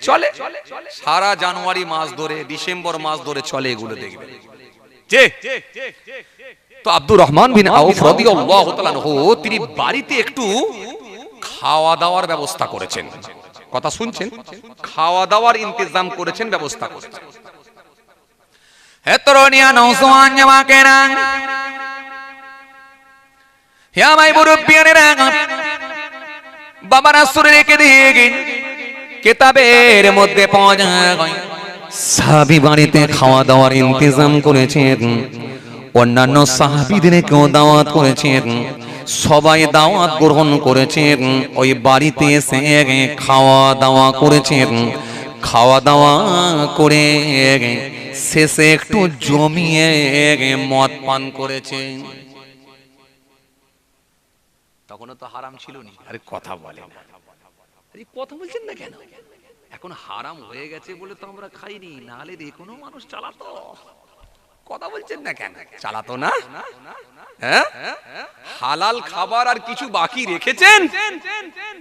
চলে সারা জানুয়ারি মাস ধরে, ডিসেম্বর মাস ধরে চলে, এগুলো দেখবেন যে। তো আব্দুর রহমান বিন আউফ রাদিয়াল্লাহু তাআলা আনহু, তিনি বাড়িতে একটু খাওয়া দাওয়ার ব্যবস্থা করেছেন। কথা শুনছেন? খাওয়া দাওয়ার ইন্তজাম করেছেন, ব্যবস্থা করেছেন। হে তরুণিয়া নওজওয়ান জামাকেরা, হে আমার মুরব্বিয়ানেরা, বাবা রাসূল রেখে দিয়ে গেছেন, কিতাবের মধ্যে পাওয়া যায় সাহাবী বাড়িতে খাওয়া দাওয়ার ইন্তজাম করেছেন, অন্যান্য সাহাবীদেরকেও দাওয়াত করেছেন, সবাই দাওয়াত গ্রহণ করেছেন, ওই বাড়িতে এসে খাওয়া দাওয়া করেছেন। খাওয়া দাওয়া করে শেষে একটু জমিয়ে মদ পান করেছেন। তখনও তো হারাম ছিল না। আরে কথা বলে না, আরে কথা বলছেন না কেন? এখন হারাম হয়ে গেছে বলে তো আমরা খাইনি, নাহলে কোনো মানুষ চালাতো। কথা বলছেন না কেন? চালাতো না? হ্যাঁ, হালাল খাবার আর কিছু বাকি রেখেছেন?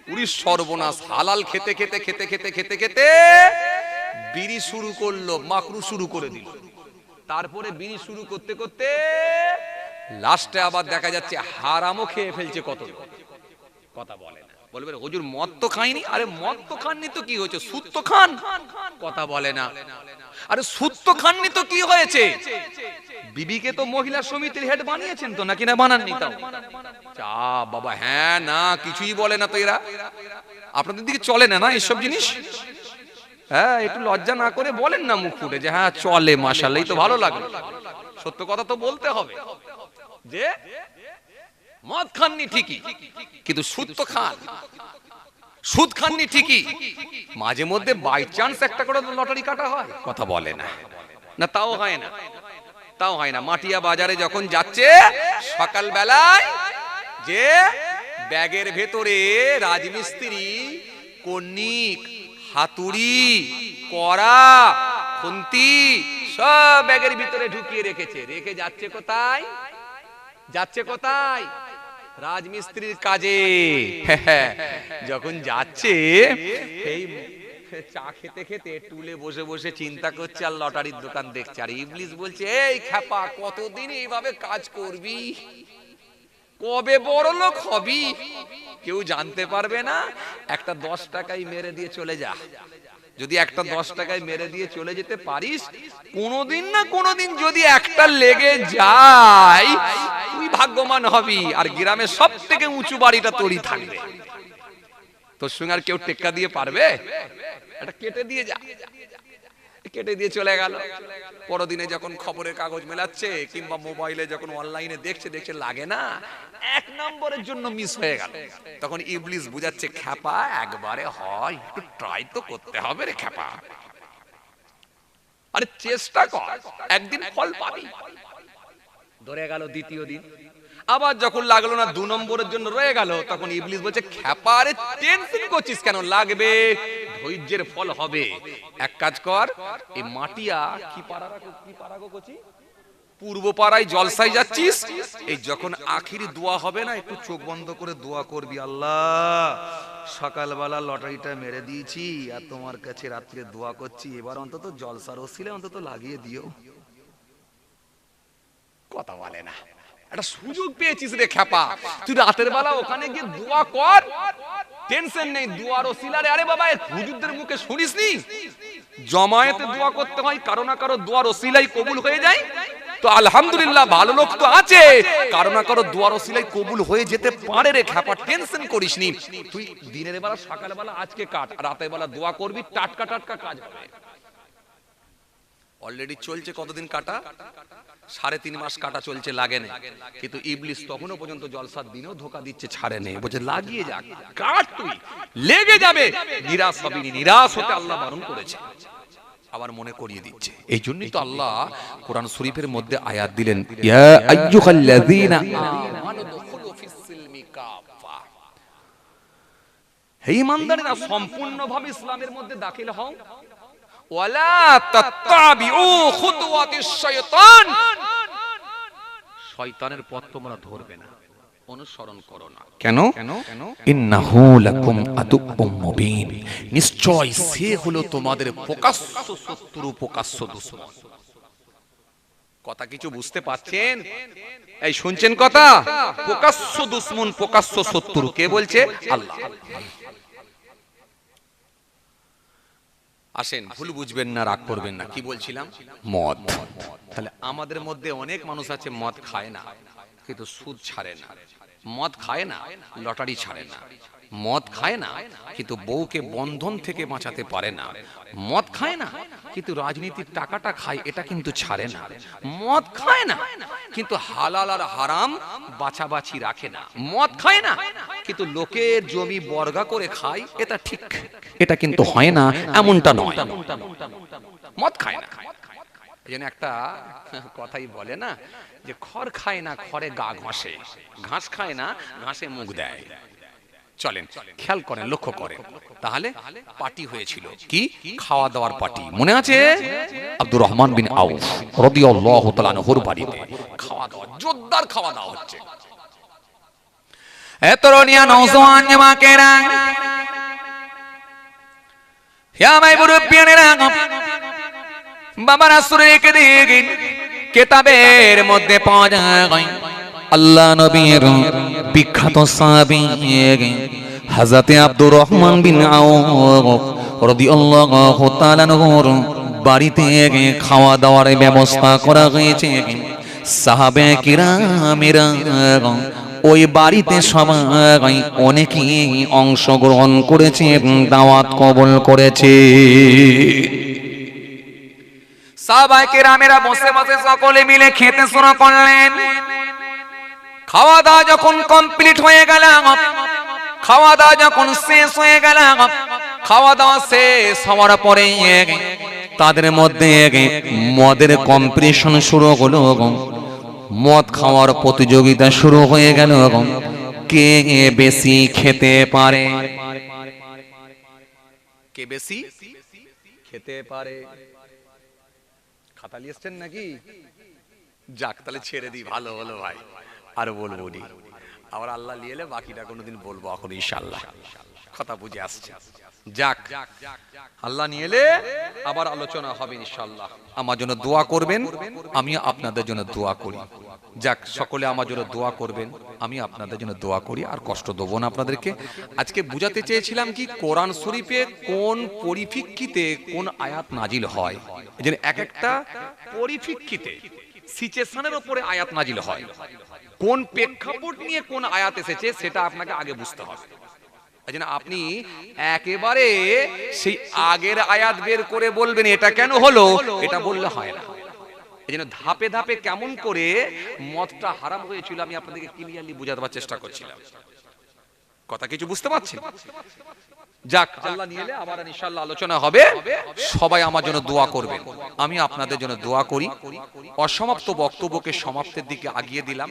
পুরি সর্বনাশ। হালাল খেতে খেতে খেতে খেতে খেতে খেতে বিড়ি শুরু করলো, মাকরু শুরু করে দিল, তারপরে বিড়ি শুরু করতে করতে লাস্টে আবার দেখা যাচ্ছে হারামও খেয়ে ফেলছে কত। কথা বলে না। বলবে হুজুর মদ তো খাইনি। আরে মদ তো খাননি তো কি হয়েছে? সুদ তো খান। কথা বলে না। আরে সুদ তো খাননি তো কি হয়েছে? বিবিকে তো মহিলা সমিতির হেড বানিয়েছেন তো, নাকি না বানাননি? তাও চা বাবা, হ্যাঁ না কিছুই বলে না তো এরা। আপনাদের দিকে চলে না না এইসব জিনিস? হ্যাঁ, একটু লজ্জা না করে বলেন না মুখ ফুটে যে হ্যাঁ চলে, মাশাআল্লাহ, এই তো ভালো লাগলো। সত্য কথা তো বলতে হবে যে মদ খাননি ঠিকই, কিন্তু সুদ তো খান। সুদ খাননি ঠিকই, মাঝে মধ্যে বাই চান্স একটা করে লটারি কাটা হয়। কথা বলে না। না তাও হয় না, তাও হয় না। মাটিয়া বাজারে যখন যাচ্ছে সকাল বেলায়, যে ব্যাগের ভেতরে রাজমিস্ত্রি কর্নিক, হাতুড়ি, কড়া, খুন্তি সব ব্যাগের ভিতরে ঢুকিয়ে রেখেছে। রেখে যাচ্ছে কোথায়? যাচ্ছে কোথায়? রাজমিস্ত্রির কাজে। যখন যাচ্ছে এই চা খেতে খেতে টুলে বসে বসে চিন্তা করছে আর লটারির দোকান দেখছে। আর ইবলিস বলছে, এই খ্যাপা, কতদিন এইভাবে কাজ করবি? কবে বড় লোক হবি? কেউ জানতে পারবে না, একটা 10 টাকাই মেরে দিয়ে চলে যা। যদি একটা 10 টাকায় মেরে দিয়ে চলে যেতে পারিস, কোনোদিন না কোনোদিন যদি একটা লেগে যায় তুই ভাগ্যবান হবি। আর গ্রামের সব থেকে উঁচু বাড়িটা তোরই থাকবে। তোর সঙ্গে আর কেউ টেক্কা দিয়ে পারবে? এটা কেটে দিয়ে যা। কেটে দিয়ে চলে গেল। পরদিনে যখন খবরের কাগজ মেলাচ্ছে কিংবা মোবাইলে যখন অনলাইনে দেখছে লাগে না, 1 নম্বরের জন্য মিস হয়ে গেল। তখন ইবলিস বুঝাচ্ছে, খ্যাপা একবারে হয়, একটু ট্রাই তো করতে হবে রে খ্যাপা, আরে চেষ্টা কর, একদিন ফল পাবি। ধরে গেল দ্বিতীয় দিন, আবার যখন লাগলো না, 2 নম্বরের জন্য রয়ে গেল, তখন ইবলিস বলছে, খ্যাপা আরে টেনশন করছিস কেন, লাগবে, ধৈর্যের ফল হবে। এক কাজ কর, এই মাটিয়া কি পারাগো কচি পূর্ব পাড়ায় জলসায় যাচ্ছিস, এই যখন আখিরি দোয়া হবে না, একটু চোখ বন্ধ করে দোয়া করবি, আল্লাহ সকালবেলা লটারিটা মেরে দিয়েছি আর তোমার কাছে রাত্রে দোয়া করছি, এবার অন্তত জলসার ওসিলে অন্তত লাগিয়ে দিও। কথা বলে না, একটা সুযোগ পেয়েছিস রে খ্যাপা, তুই রাতের বেলা ওখানে গিয়ে দোয়া কর, টেনশন নেই, দোয়ার ওসিলারে। আরে বাবা, হুজুরদের মুখে শুনিসনি জমায়েতে দোয়া করতে হয়, কারো না কারো দোয়ার ওসিলাই কবুল হয়ে যায়। তো আলহামদুলিল্লাহ ভালো লোক তো আছে, কারো না কারো দোয়ার ওসিলাই কবুল হয়ে যেতে পারে রে খ্যাপা, টেনশন করিসনি। তুই দিনের বেলা সকালবেলা আজকে কাট, রাতের বেলা দোয়া করবি, টাটকা টাটকা কাজ হবে। অলরেডি চলছে কতদিন কাটা, 3.5 মাস কাটা চলছে, লাগে না। কিন্তু ইবলিস তখনও পর্যন্ত জলসার দিনেও ধোকা দিচ্ছে, ছাড়ে নেই, বলছে লাগিয়ে যা, কাট, তুই লেগে যাবে, নিরাশ হবি, নিরাশ হতে আল্লাহ বারণ করেছে। আবার মনে করিয়ে দিচ্ছে, এই জন্যই তো আল্লাহ কোরআন শরীফের মধ্যে আয়াত দিলেন, ইয়া আইয়ুহাল্লাযীনা আমানু দুখুলু ফিস সিলমি কাফা, হে ঈমানদারেরা সম্পূর্ণভাবে ইসলামের মধ্যে দাখিল হও, ওয়ালা তাত্তাবিউ খুতুওয়াতিশ শাইতান, শয়তানের পথ তোমরা ধরবে না, অনুসরণ করো না। কেন? ইন্নাহু লাকুম আদুউম মুবিন, নিশ্চয় সে হলো তোমাদের প্রকাশ্য শত্রু, প্রকাশ্য দুশমন। কথা কিছু বুঝতে পাচ্ছেন? এই শুনছেন কথা? প্রকাশ্য দুশমন, প্রকাশ্য শত্রু কে বলছে? আল্লাহ। আসেন, ভুল বুঝবেন না, রাগ করবেন না, কি বলছিলাম? মদ। তাহলে আমাদের মধ্যে অনেক মানুষ আছে মদ খায় না কিন্তু সুদ ছাড়ে না, মদ খায় না লটারি ছাড়ে না, মদ খায় না কিন্তু বউকে বন্ধন থেকে বাঁচাতে পারে না, মদ খায় না কিন্তু রাজনীতির টাকাটা খায়, এটা কিন্তু ছাড়ে না, মদ খায় না কিন্তু হালাল আর হারাম বাছাবাছি রাখে না, মদ খায় না কিন্তু লোকের জমি বর্গা করে খায়, এটা ঠিক, এটা কিন্তু হয় না, এমনটা নয়, মদ খায় না। এই জন্য একটা কথাই বলে না যে খড় খায় না খড়ে গা ঘষে, ঘাস খায় না ঘাসে মুখ দেয়। চলেন খেয়াল করেন, লক্ষ্য করেন, তাহলে পার্টি হয়েছিল, কি খাওয়া দাওয়ার পার্টি, মনে আছে? আব্দুর রহমান বিন আউফ রাদিয়াল্লাহু তাআলা আনহুর বাড়িতে খাওয়া দাওয়া, জোরদার খাওয়া দাওয়া হচ্ছে। এ তরুণিয়া নওজওয়ান জামাকেরা, হে আমার মুরব্বিয়ানেরা, বাবা রাসূলের দিকে কিতাবের মধ্যে পাওয়া যায় আল্লাহ নবীর বিখ্যাত সাহাবী হযরত আব্দুর রহমান বিন আউফ রাদিয়াল্লাহু তাআলা আনহুর বাড়িতে খাওয়া দাওয়ার ব্যবস্থা করা হয়েছে। সাহাবে কিরামেরা ওই বাড়িতে সবাই অনেকেই অংশগ্রহণ করেছে, দাওয়াত কবুল করেছে। সাহাবায়ে কেরামেরা বসে বসে সকলে মিলে খেতে শুরু করলেন। খাওয়া দাওয়া যখন কমপ্লিট হয়ে গেল, খাওয়া দাওয়া যখন শেষ হয়ে গেল, খাওয়া দাওয়া শেষ হওয়ার পরে তাদের মধ্যে মদের কম্পিটিশন শুরু হলো, মদ খাওয়ার প্রতিযোগিতা শুরু হয়ে গেল, কে বেশি খেতে পারে, কে বেশি খেতে পারে। খাতা লিয়েছেন নাকি? যাক, তাহলে ছেড়ে দিই, ভালো হলো ভাই, আর বলবো নি, আবার আল্লাহ লিয়েলে বাকিটা কোনোদিন বলবো, এখন ইনশাআল্লাহ। কথা বুঝে আসছে? যাক, আল্লাহ নিয়ে এলে আবার আলোচনা হবে ইনশাআল্লাহ। আমার জন্য দোয়া করবেন, আমি আপনাদের জন্য দোয়া করি। যাক, সকলে আমার জন্য দোয়া করবেন, আমি আপনাদের জন্য দোয়া করি, আর কষ্ট দেবো না আপনাদেরকে। আজকে বুঝাতে চেয়েছিলাম কি কোরআন শরীফে কোন পরিপ্রেক্ষিতে কোন আয়াত নাজিল হয়। এই জন্য এক একটা পরিপ্রেক্ষিতে সিচুয়েশনের উপরে আয়াত নাজিল হয়, কোন প্রেক্ষাপট নিয়ে কোন আয়াত এসেছে সেটা আপনাকে আগে বুঝতে হবে। আপনি একেবারে সেই আগের আয়াত বের করে বলবেন এটা কেন হলো, এটা বললে হয় না। এই জন্য ধাপে ধাপে কেমন করে মদটা হারাম হয়েছিল আমি আপনাদেরকে ক্লিয়ারলি বুঝাবার চেষ্টা করছিলাম। কথা কিছু বুঝতে পারছেন? যাক, আল্লাহ নিয়ে এলে আবার ইনশাআল্লাহ আলোচনা হবে। সবাই আমার জন্য দোয়া করবেন, আমি আপনাদের জন্য দোয়া করি। অসমাপ্ত বক্তব্যকে সমাপ্তের দিকে আগিয়ে দিলাম,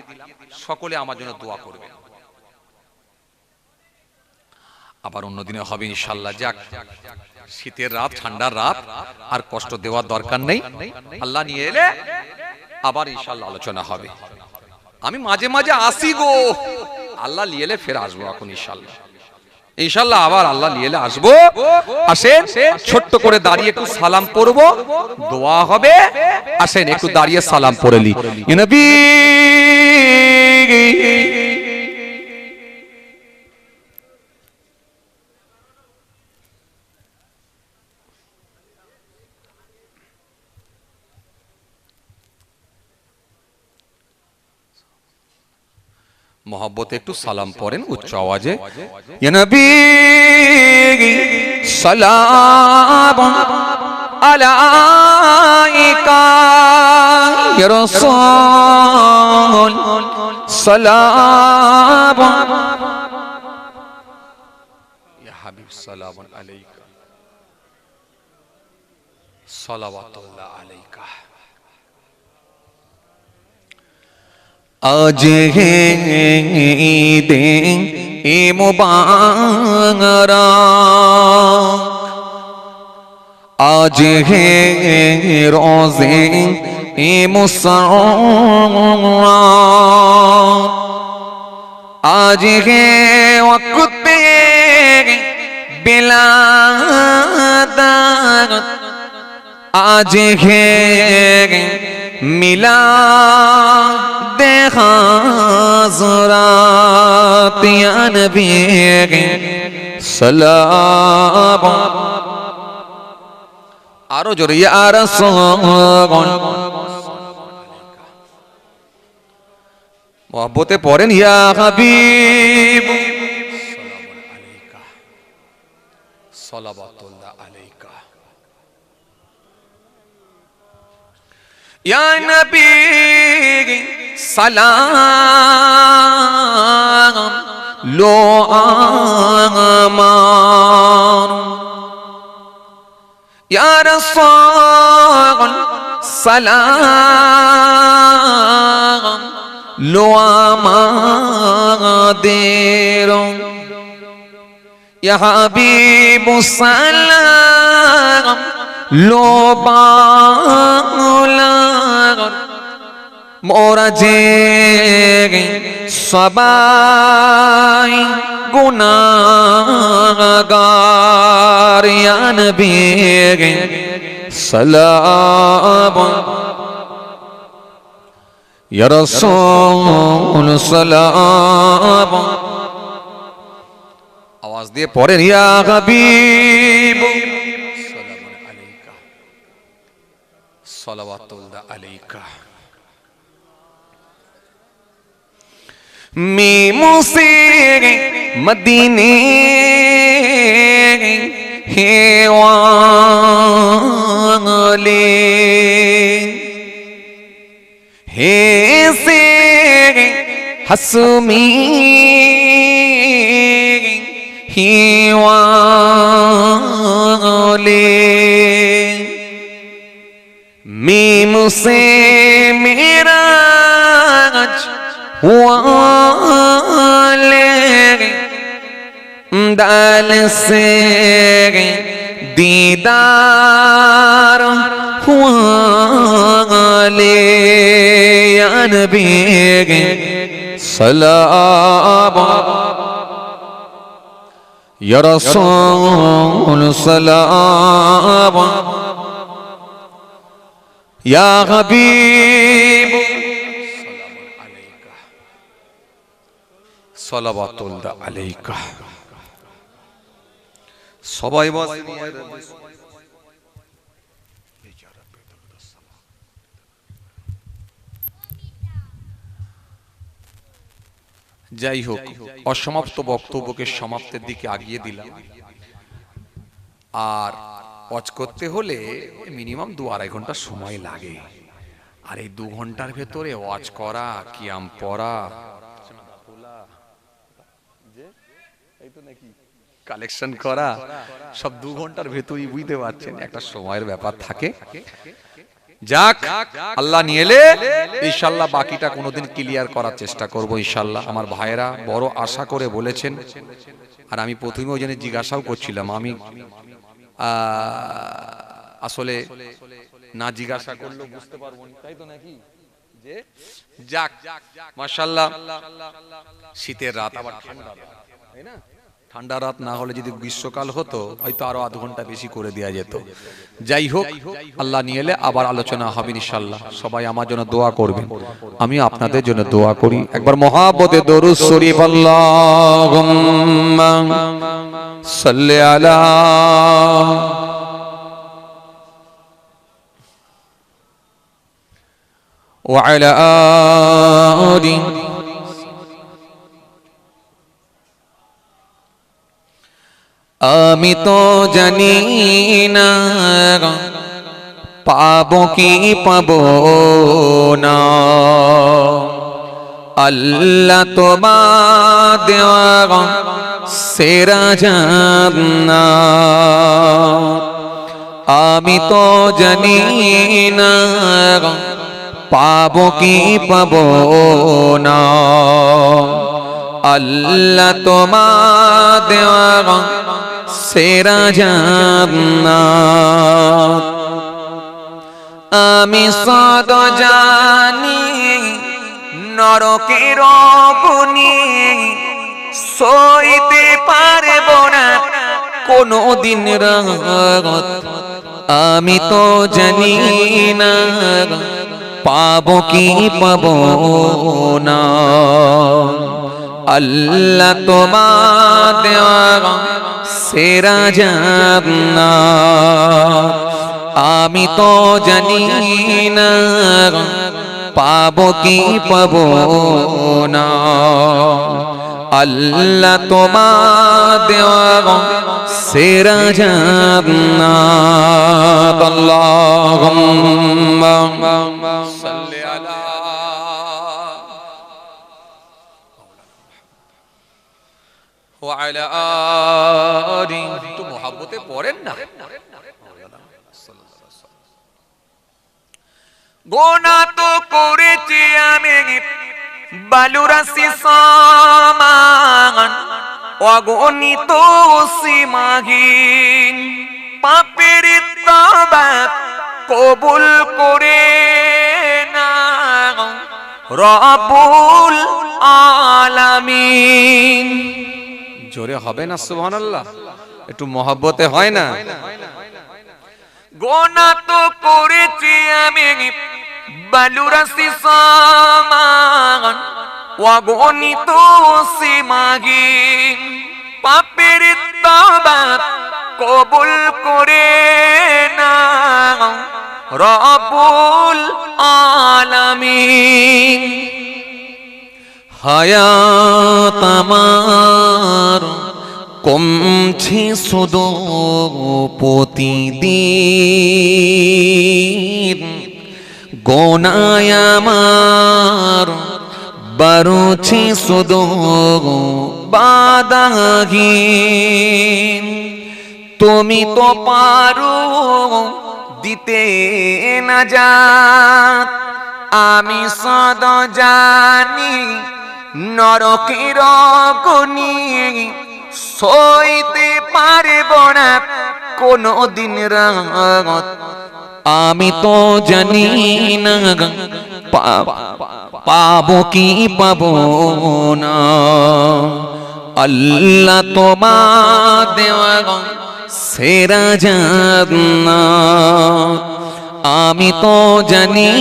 সকলে আমার জন্য দোয়া করবেন। আবার অন্যদিনে হবে ইনশাআল্লাহ। যাক, শীতের রাত, ঠান্ডার রাত, আর কষ্ট দেওয়ার দরকার নেই। আল্লাহ নিয়ে এলে আবার ইনশাআল্লাহ আলোচনা হবে। আমি মাঝে মাঝে আসি গো, আল্লাহ নিয়ে এলে ফের আসবো এখন ইনশাআল্লাহ। ইনশাআল্লাহ আবার আল্লাহ নিয়ে এলে আসবো। আসেন ছোট্ট করে দাঁড়িয়ে একটু সালাম পড়বো, দোয়া হবে। আসেন একটু দাঁড়িয়ে সালাম পড়ে নি। নবী मोहब्बत একটু সালাম পড়েন উচ্চ আওয়াজে। ইয়া নবী সালাম আলাইকা, ইয়া রাসূল সালাম, ইয়া হাবিব সালাম আলাইকা, সালাওয়াতুল্লাহ আলাইকা। आज है ईद ए मुबारक, आज है रोज़े ए मुसर्रत, आज है वक्त बिलादत, आज है मिला हाज़रात, या नबी सलाम। आरो जोरे या रसूल, मोहब्बते पढ़ेन या हबीब सलावतुल्लाह अलैका, या नबी सलाम लो आमान, या रसूल सलाम लो आमादेरो, या हबीब सलाम लो बाला, मोरा जे सबाई गुनाहगार, या नबी सलाम, या रसूल सलाम। आवाज दिए पढ़े या हबीब सलाम अलैका, सलावतुल्लाह अलैका। मीमू से मदीने हे वाले, हे से हसमी हे वाले, मीमू से मेरा वाले, दाल से दीदार वाले, या नबी सलाम, ইয়া রাসূল সালাম, ইয়া হাবিব সালাওয়াতুল্লাহ আলাইকা। সবাই বলেন যাই হোক, অসমাপ্ত বক্তব্যকে সমাপ্তের দিকে আগিয়ে দিলাম। আর ওয়াজ করতে হলে মিনিমাম 2-2.5 ঘন্টা সময় লাগে। আর এই 2 ঘন্টার ভেতরে ওয়াজ করা, কিয়াম পড়া, কালেকশন করা, সব 2 ঘন্টার ভেতরই বুঝতে পারছেন একটা সময়ের ব্যাপার থাকে। যাক, আল্লাহ নিয়েলে ইনশাআল্লাহ বাকিটা কোনোদিন ক্লিয়ার করার চেষ্টা করব ইনশাআল্লাহ। আমার ভাইয়েরা বড় আশা করে বলেছেন, আর আমি প্রথমে ওই জন্য জিজ্ঞাসাও করছিলাম, আমি আসলে না জিজ্ঞাসা করলেও বুঝতে পারবো না, তাই তো নাকি? যে যাক, মাশাআল্লাহ, শীতের রাত, আবার ঠান্ডা রাত, তাই না? ঠান্ডা রাত না হলে যদি গ্রীষ্মকাল হতো হয়তো আরো আধ ঘন্টা বেশি করে দেওয়া যেত। যাই হোক, আল্লাহ নিয়ে এলে আবার আলোচনা হবে ইনশাআল্লাহ। সবাই আমার জন্য দোয়া করবেন, আমি আপনাদের জন্য দোয়া করি। একবার মহাব্বতে দরুদ শরীফ, আল্লাহুম্মা সাল্লি আলা ওয়া আলা আলি। আমি তো জানি না পাবো কি পাবো না, আল্লাহ তোমার দেওয়া সেরা জান্নাত। আমি তো জানি না পাবো কি পাবো না, আল্লাহ তোমার দেওয়া সেরা জান্নাত। আমি সদ জানি নরকের আগুনে সইতে পারবো না কোনো দিন রাত। আমি তো জানি না পাবো কি পাবো না, আল্লাহ তোমার দেওয়া সেরা জান্নাত। আমি তো জানি না পাবো কি পাবো না, আল্লাহ তোমার দেওয়া সেরা জান্নাত। আল্লাহুম্মা সাল্লি আলা ওয়া আলা আলি। একটু মহব্বতে পড়েন না। গোনা তো করেছি আমি বালুরাশি সমান, অগণিত সীমাহীন পাপের তওবা কবুল করে না রব্বুল আলামিন। জোরে হবে না সুবহানাল্লাহ? একটু মহব্বতে হয় না? গোনা তো করেছি আমি বালুরাশি সমান, অগণিত সীমাহীন পাপের তওবা কবুল করে না রব্বুল আলামিন। হায়াত আমার কমছে শুধু প্রতিদিন, গোনায় আমার বাড়ছে শুধু বাধাহীন। তুমি তো পারো দিতে না যাত, আমি সদ জানি নরকের আগুনে সইতে পারবো না কোনো দিন রাত। আমি তো জানি না পাবো কি পাবো না, আল্লাহ তোমার দেওয়া সেরা জান্নাত আমি তো জানি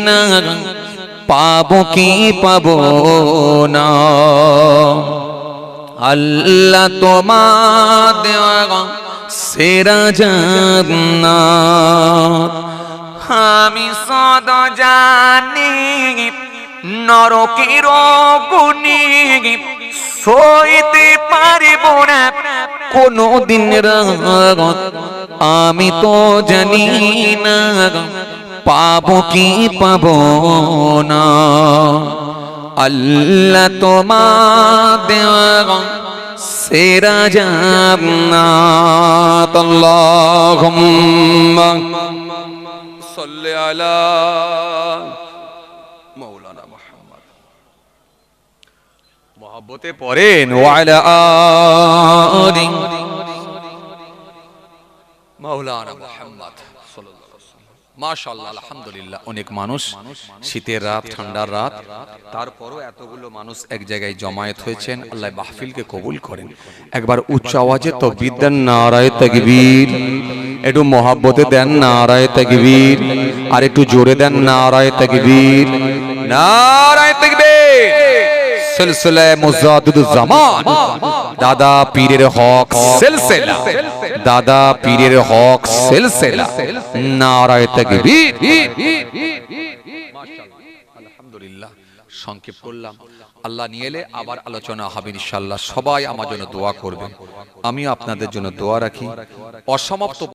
না পাবো কি পাবো না। আল্লাহ তোমার দেওয়া সেরা জান্নাত আমি সদা জানি নরকের গুনি সইতে পারিব না কোনো দিন রাত আমি তো জানি না পাবো কি পাবো না। আল্লাহ তোমার দেওয়া সেরা জান্নাত আল্লাহুম্মা সাল্লি আলা মাওলানা মুহাম্মদ মহব্বতে পড়েন ওয়া আলা আলি মাওলানা মুহাম্মদ সাল্লাল্লাহু আলাইহি ওয়াসাল্লাম। মাশাআল্লাহ আলহামদুলিল্লাহ অনেক মানুষ শীতের রাত ঠান্ডার রাত তারপরও এতগুলো মানুষ এক জায়গায় জমায়েত হয়েছেন আল্লাহ মাহফিলকে কবুল করেন। একবার উচ্চ আওয়াজে তাকবীর দেন নারায়ে তাকবীর একটু মহব্বতে দেন নারায়ে তাকবীর আর একটু জোরে দেন নারায়ে তাকবীর নারায়ে তাকবীর। সিলসিলা মুজাদ্দিদুজ জামান দাদা পীরের হক সিলসিলা দাদা পীরের হক সিলসিলা নারায়ে তাকবীর। মাশাআল্লাহ আলহামদুলিল্লাহ সংক্ষেপ করলাম আল্লাহ নিয়ে এলে আবার আলোচনা হবে ইনশাআল্লাহ। সবাই আমার জন্য দোয়া করবেন, আমিও আপনাদের জন্য দোয়া রাখি। অসমাপ্ত